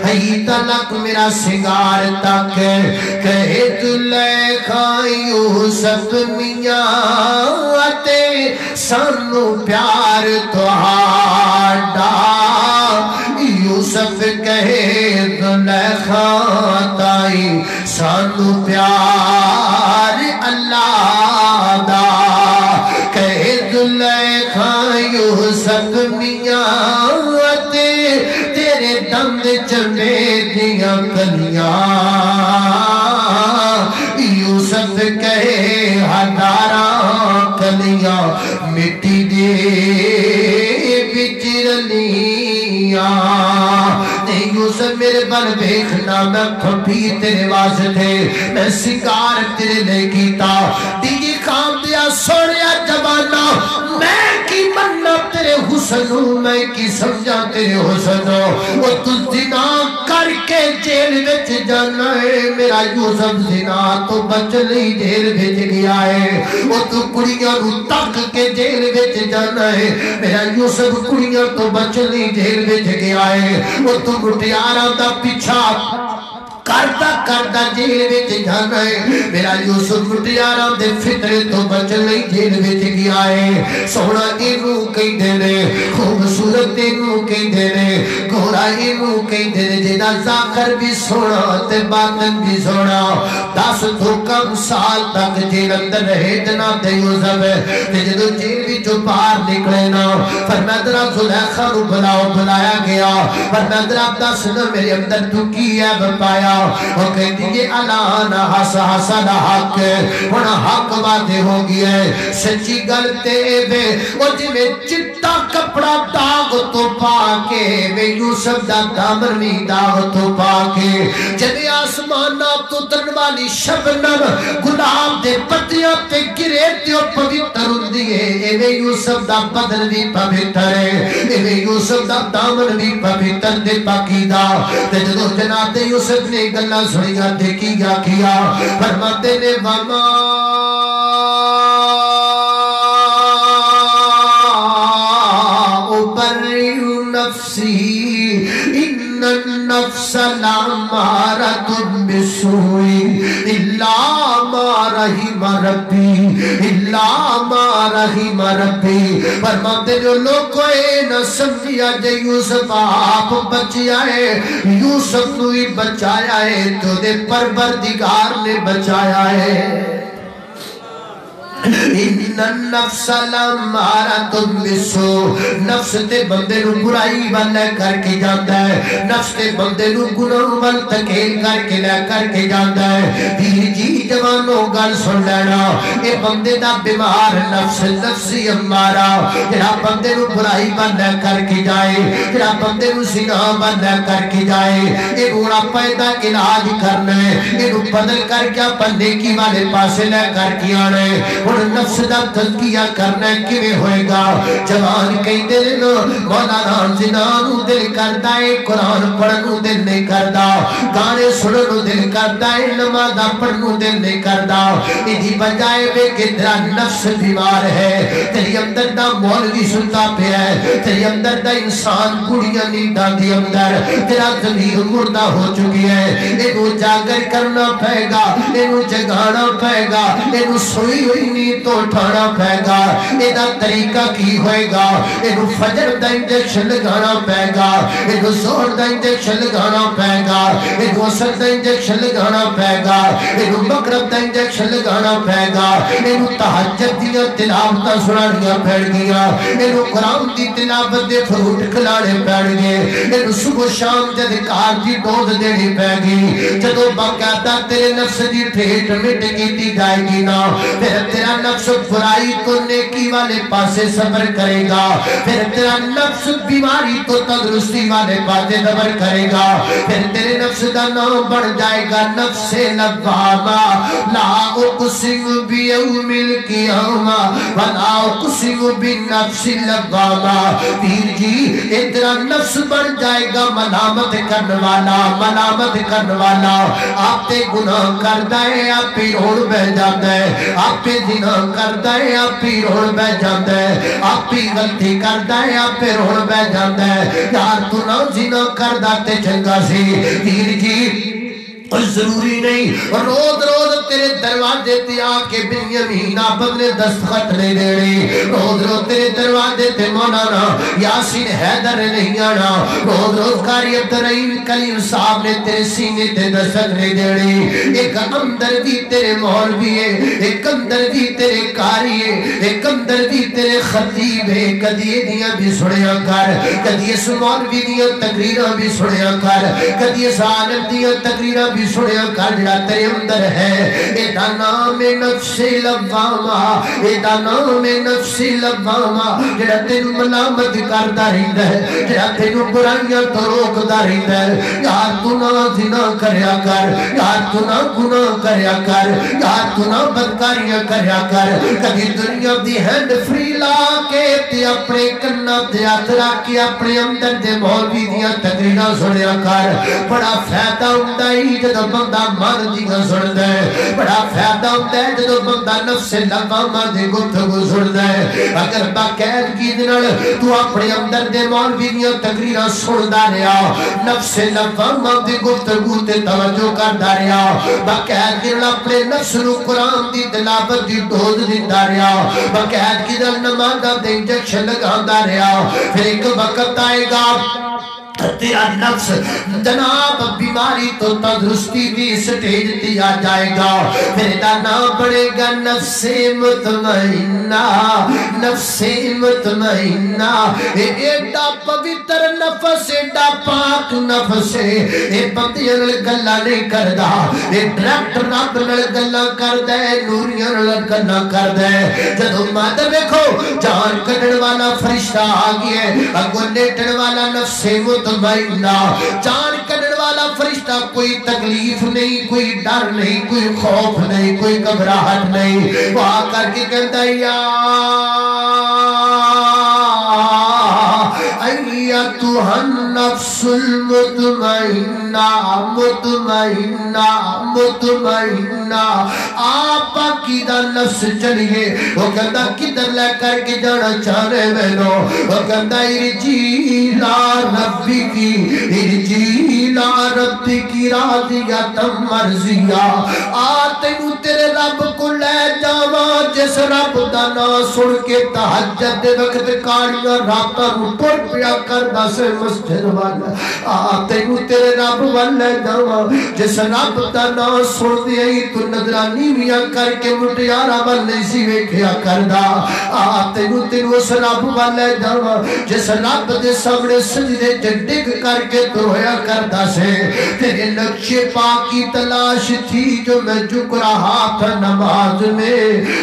ہئی تلک میرا سنگار تک کہے زلیخا یوسف میاں تے سانو پیار تہاڈا یوسف کہے زلیخا سانو پیار اللہ دا کہے زلیخا یوسف میاں تیرے دند چمے دیاں کلیاں یوسف کہے ہزاراں کلیاں مٹی دے بچ رلیاں یوسف میرے بل بیکھنا میں کھپی تیرے واسطے میں سنگار تیرے لے کیتا دیجی کام دیا سوڑیا جبانا میں کی مننا تیرے حسنوں میں کی سمجھا تیرے حسنوں وہ تو زنا کر کے جیل بچ جانا ہے میرا یوسف زنا تو بچ لی جیل بچ گیا ہے وہ تو کڑیاں رو تک کے جیل بچ جانا ہے میرا یوسف کڑیاں تو بچ لی جیل بچ گیا ہے وہ تو مٹیارہ دا پیچھا کردہ جیل بچ جانا ہے میرا یوسف مٹیارہ دے فطرے تو بچ لئی جیل بچ گیا ہے سونا اینو کہیں دینے خوبصورت اینو کہیں دینے گھوڑا اینو کہیں دینے جیدہ ذاکر بھی سونا تے باطن بھی سونا 10 تو کم سال تک جیل اندر رہے دنا تے یوسف ہے تے جدو جیل بھی جو باہر نکلے نا فرمیدرہ زلیخا رو بلایا گیا فرمیدرہ 10 نا میرے اندر تو کی ہے بپایا وہ کہتی یہ الانا حسن حق ہونا حق باتیں ہو گیا ہے سچی گلتے بے وہ جی میں چٹا کپڑا داغ تو پاکے میں یوسف دا دامن میں داغ تو پاکے جب آسمانا تو تنوالی شبنم گلاب دے پتیاں تے گرے دیو پویتر اندیے اے میں یوسف دا بدن بھی پویتر ہے اے میں یوسف دا دامن بھی پویتر دے پاکیدہ تے جدو جنات یوسف نے گلہ سڑیاں دیکھی گیا کیا فرماتے نے وما ابرئ نفسی ان النفس لامارۃ بالسوء الا ما رحم ربی الا ما رحم ربی فرماتے جو لوگ کوئی نہ سمجھیا جے یوسف آپ بچیا ہے یوسف نو ہی بچایا ہے تو دے پروردگار نے بچایا ہے ان النفس لامارۃ بالسوء نفس تے بندے نو برائی والے کر کے جاتا ہے نفس تے بندے نو گناہ وال تکیل کر کے لے کر کے جاتا ہے پیر جی جوانوں گل سن لینا اے بندے دا بیمار نفس نفسی امارہ جڑا بندے نو برائی والے کر کے جائے جڑا بندے نو زنا والے کر کے جائے اے بوڑا پیدا علاج کرنا ہے اے نو بدل کر کے بندے کی والے پاسے لے کر کے آنا ہے نفس دا تذکیہ کرنا کیویں ہوئے گا جوان کہیں دل مولانا زنانو دل کرتا ہے قرآن پڑھنو دل نہیں کرتا گانے سننو دل کرتا ہے نمازہ پڑھنو دل نہیں کرتا ادھی بجائے بے کہ تیرا نفس بیمار ہے تیری اندر دا مولوی سنتا پہ ہے تیری اندر دا انسان کڑیاں نیندہ دی اندر تیرا ضمیر مردہ ہو چکی ہے انہوں جاگر کرنا پہے گا انہوں جگانا پہے گا انہوں سوئی ہوئی نہیں تو اٹھانا پہے گا ایدہ طریقہ کی ہوئے گا ایدو فجر دا انجیکشن لگانا پہے گا ایدو زور دا انجیکشن لگانا پہے گا ایدو اثر دا انجیکشن لگانا پہے گا ایدو مقرب دا انجیکشن لگانا پہے گا ایدو تحجد دیا تلاوتہ سنانیاں پھیڑ گیا ایدو قرآن دی تلاوت دے فروٹ کھلانے پھیڑ گئے ایدو صبح شام جد کار دی دوز دیڑی پہ گئی جدو باقیدہ تیرے نفس دی ٹھیٹ مٹ کی دی جائے گی نا پھر تیرا نفس برائی تو نیکی والے پاسے صبر کرے گا پھر تیرا نفس بیماری تو تندرستی والے پاسے صبر کرے گا پھر تیرے نفس دا نام بڑھ جائے گا نفس لباما لا اقسم بیوم القیامہ ولا اقسم بالنفس لباما پیر جی تیرا نفس بڑھ جائے گا ملامت کرنے والا آپ تے گناہ کردہ ہے آپ پہ روڑ بہ جاتا ہے آپ پہ زنا کرتا ہے آپ پہ روڑ بہ جاتا ہے آپ پہ غلطی کرتا ہے آپ پہ روڑ بہ جاتا ہے یار تو نہ زنا کردہ تے چنگا سی پیر جی اور ضروری نہیں روز روز تیرے دروازے تے آ کے بنیامین آبد نے دستخط نہیں دینے، روز روز تیرے دروازے تے مولانا یاسین حیدر نہیں آنا، روز روز قاری عبدالرحیم کلیم صاحب نے تیرے سینے تے دستخط نہیں دینے۔ ایک اندر بھی تیرے مولوی ہے، ایک اندر بھی تیرے قاری ہے، ایک اندر بھی تیرے خطیب ہے، کدی دیاں بھی سنیا کر، کدی اس مولوی دیاں تقریرہ بھی سنیا کر، کدی اس عالم دیاں تقریرہ بھی سنیا کر، جڑا تیرے اندر ہے ایدہ نام نفس لوامہ، ایدہ نام نفس لوامہ، جڑا تینو ملامت کردہ رہتا ہے، جڑا تینو برائیاں تو روکدہ رہتا ہے۔ یار تو نہ زنا کریا کر، یار تو نہ گناہ کریا کر، یار تو نہ بدکاریاں کریا کر، کبھی دنیا دی ہینڈ فری لا کے تے اپنے کنہ تے اترا کے اپنے اندر دے مولوی دیاں تقریرہ سنیا کر، بڑا فائدہ ہوتا ہے جدو بندہ مان دیاں سن دے، بڑا فائدہ ہوتا ہے جدو بندہ نفس لوامہ دے گفتگو سن دے۔ اگر باقاعدگی دنال تو اپنے اندر دے مولوی دیاں تقریرہ سن دا رہا، نفس لوامہ دے گفتگو تے توجہ کر دا رہا، باقاعدگی دنال اپنے نفس نو قرآن دی تلاوت دی ڈوز دیتا رہا، باقاعدگی دنال نمازہ دے انجیکشن لگا دا رہا، پھر ایک وقت آئے گا تیرا نفس جناب بیماری تو تندرستی بھی سٹیج دیا جائے گا، پھر دا نام پڑے گا نفس مطمئنہ، نفس مطمئنہ، ایڈا پویتر نفس، ایڈا پاک نفس، اے بندیاں نال گلاں نہیں کردا، اے ڈائریکٹر رب نال گلاں کردا ہے، نوریاں نال گلاں کردا ہے۔ جدوں مادر دیکھو جان کڈن والا فرشتہ آ گیا ہے، اگوں لیٹن والا نفس مطمئنہ، جان کڈن والا فرشتہ، کوئی تکلیف نہیں، کوئی ڈر نہیں، کوئی خوف نہیں، کوئی گھبراہٹ نہیں، وہ آ کر کے کہتا ہے یا ایتھا النفس المطمئنہ، مطمئنہ، مطمئنہ، آپ عقیدہ نفس چلیے۔ وہ کہتا کدھر لے کر کے جانا چاہنے میں وہ کہتا ارجی لا ربی کی، ارجی لا ربی کی راضیت مرضیہ، آتے نو تیرے رب کو لے جاواں جس رب دا نا سن کے تہجد دے وقت کاریاں راتاں نو ٹر پیا کردا سے مسجد والا، آتے نو تیرے رب والے جاواں جس رب دا نا سن دے تو نظرانی میاں کر کے مٹیارا والے سی ویکھیا کردا، آتے نو تینو اس رب والے جاواں جس رب دے سامنے سجدے ڈگ کر کے تو رویا کردا سے۔ تیرے نقش پاک کی تلاش تھی جو میں جھک رہا تھا نماز میں،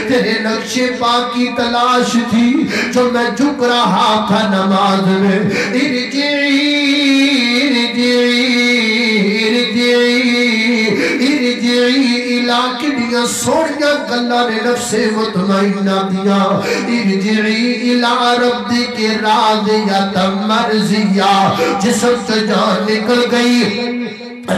تیرے نقش پاک کی تلاش تھی جو میں جھک رہا تھا نماز میں۔ ارجعی ارجعی ارجعی ارجعی علاقے دیاں سوڑیاں گلہ نے نفس مطمئنہ دیاں، ارجعی الى ربک راضیۃ مرضیہ، جسم سے جان نکل گئی،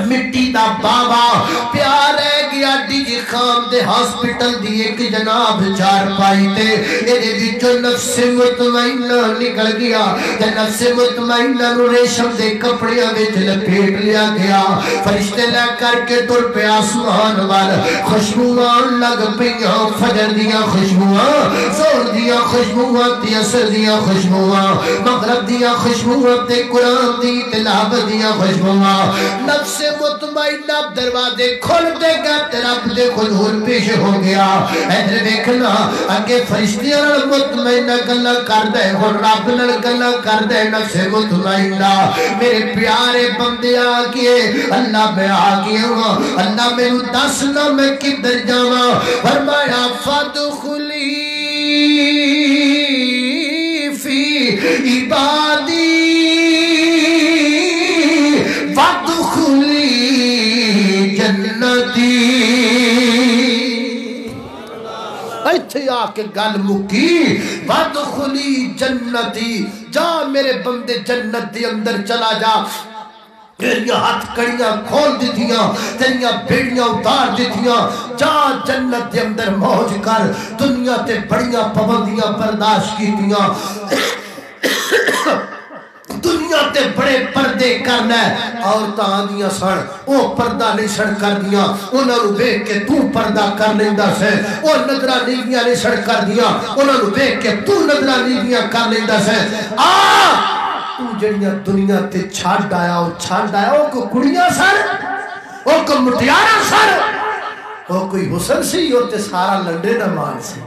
مٹی دا بابا پیار ہے گیا ڈی جی خام دے ہاسپٹل دی ایک جناب چار پائی تے ایدے وچوں نفس مطمئنہ نکل گیا، تے نفس مطمئنہ نو ریشم دے کپڑیاں وچ لپیٹ لیا گیا، فرشتے لے کر کے تر پہ آسمان وال، خوشبوان لگ پیاں فجر دیاں خوشبوان، زور دیاں خوشبوان تے اثر دیاں خوشبوان، مغرب دیاں خوشبوان تے قرآن دی تلاوت دیاں خوشبوان، نفس مطمئنہ دروازے کھول دے گا تیرا بدے حضور پیش ہو گیا۔ ادھر دیکھنا اگے فرشتیاں مطمئنہ گلہ کر دے اور رب نال گلہ کر دے نفس مطمئنہ، میرے پیارے بندے آگئے اللہ میں آگئے ہوں، اللہ میں دسنا میں کدھر جاواں، فرمایا فادخلی فی عبادی وادخلی جنتی۔ ایتھے آکے گل مکی، وادخلی جنتی، جا میرے بندے جنت دے اندر چلا جا، تیریاں ہاتھ کڑیاں کھول دیتیاں، تیریاں بیڑیاں اتار دیتیاں، جا جنت دے اندر موج کر، دنیا تے بڑیاں پابندیاں برداشت کیتیاں، دنیا تے بڑے پردے کرنا ہے عورتاں آندیاں سن او پردہ نہیں سن کر دیاں انہاں نوں ویکھ کے تو پردہ کر لیندا سے او نظراں نیویاں نہیں سن کر دیاں انہاں نوں ویکھ کے تو نظراں نیویاں کر لیندا سے تو جڑیاں دنیا تے چھڈ آیا او کو کڑیاں سن او کو مٹیاراں سن او کوئی حسن سی او تے سارا لنڈے دا مال سی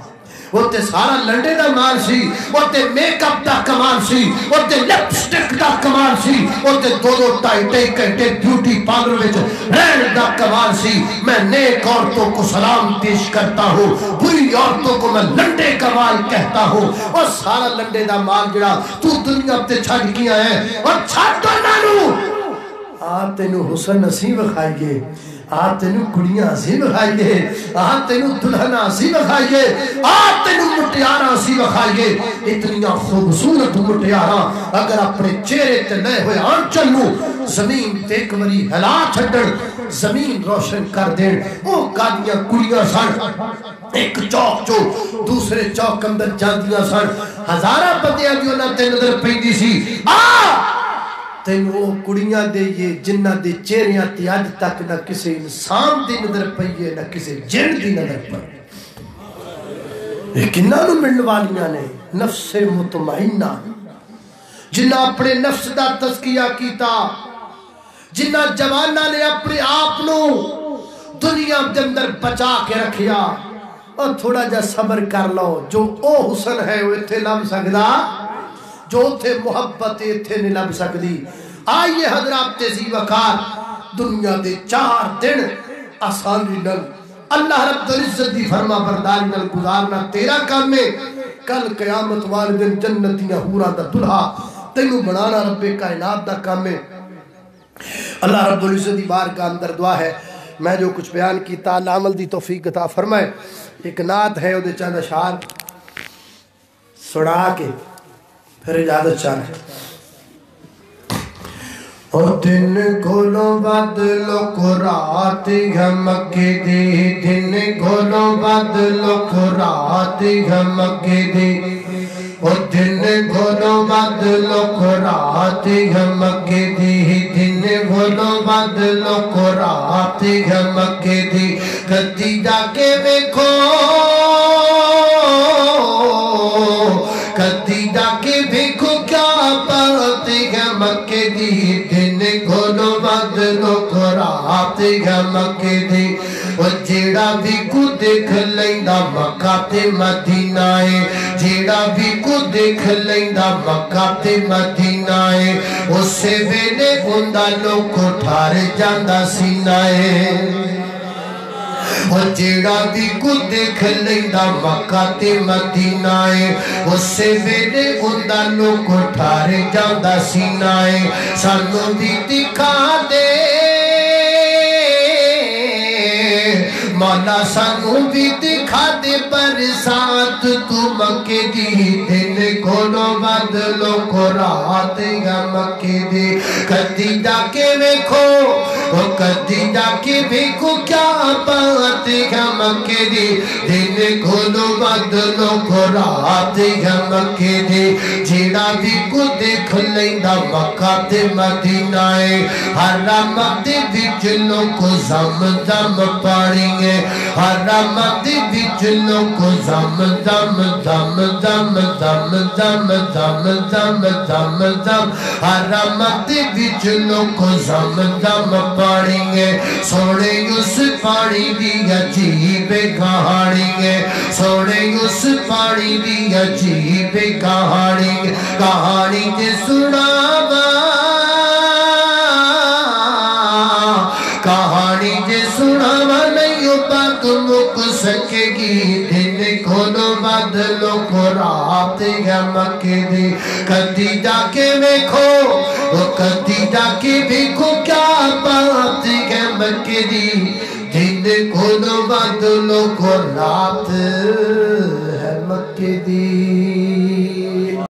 وہ تے سارا لنڈے دا مال سی وہ تے میک اپ دا کمال سی وہ تے لپسٹک دا کمال سی وہ تے دو ٹائی گھنٹے بیوٹی پارلر وچ رہن دا کمال سی میں نیک عورتوں کو سلام پیش کرتا ہوں بری عورتوں کو میں لنڈے کا مال کہتا ہوں اور سارا لنڈے دا مال جڑا تو دنیا تے چھڈ کیا ہے اور چھڈ دو نانو تینو حسن اسی بخائیے تینو کڑیاں اسی بخائیے تینو دلہنا اسی بخائیے تینو مٹیارا اسی بخائیے اتنیاں خوبصورت مٹیارا اگر اپنے چہرے تے لے ہوئے آنچل نو زمین تے ایک وری ہلا چھڈن زمین روشن کر دین او گادیاں کڑیاں سن ایک چوک جو دوسرے چوک اندر جاندیاں سن ہزارہ بندیاں جو نہ تے نظر پیندی سی تین وہ کڑیاں دے یہ جنہ دے چہریاں تے اج تک نہ کسی انسان دی نظر پئیے نہ کسی جن دی نظر پئیے یہ کنہ نو ملن والیاں نے نفس مطمئنہ جنہ اپنے نفس دا تزکیہ کیتا جنہ جوانہ نے اپنے آپ نو دنیا دے اندر بچا کے رکھیا اور تھوڑا جا صبر کر لو جو او حسن ہے وہ اتھے لم سکدا جو تھے محبت تھے نہیں لب سکتی آئیے حضرات تیزی وقار دنیا دے 4 دن آسانی نل اللہ رب العزت دی فرما برداری نل گزارنا تیرا کام میں کل قیامت والدن جنتیاں حورا دا دلہا تینو بنانا رب کائنات دا کام میں اللہ رب العزت دی بار کا اندر دعا ہے میں جو کچھ بیان کیتا اللہ عمل دی توفیق عطا فرمائے ایک نعت ہے وہ چند اشعار سنا کے پھر اجازت چاہے اور دن گھولو بدلو کو رات ہمکے دے دن گھولو بدلو کو رات ہمکے دے اور دن گھولو بدلو کو رات ہمکے دے دن گھولو بدلو کو رات ہمکے دے کدی جا کے دیکھو کدی جا کے دیکھو کیا بات ہے مکے دی دن گھولو بدلو کو رات ہے مکے دی وہ جیڑا بھی کو دیکھ لیندا مکہ تے مدینہ ہے جیڑا بھی کو دیکھ لیندا مکہ تے مدینہ ہے اسے ویلے ہوندا لوکو ٹھار جاندا سینہ ہے اور جیڑا بھی کو دیکھ لیندا مکہ تے مدینہ ہے اسے ویلے ہوندا لوکو ٹھار جاندا سینہ ہے سانو بھی دکھا دے مولا سانو بھی دکھا دے برسات تو مکے دی دن گھولو بدلو کو رات یا مکے دی کدی جا کے ویکھو وہ کدی جا کے ویکھو کیا بات ہے مکے دی دن گھولو بدلو کو رات یا مکے دی جیڑا بھی کو دیکھ لیندا مکہ تے مدینہ ہے حرم دے وچ لوکو زمزم پانی ہے حرم دے وچ لوکو زمزم زم زم زم زم زم زم زم زم حرم دے وچ لوکو زمزم پانی ہے سونے اس پانی دی عجیب کہانی ہے سونے اس پانی دی عجیب کہانی کہانی تے سناوا کہانی تے سناوا نہیں بات مک سکے گی دن کھولو بدلو کو رات ہے مکے دی کدی جا کے ویکھو وہ کدی جا کے ویکھو کیا بات ہے مکے دی دن کھولو بدلو کو رات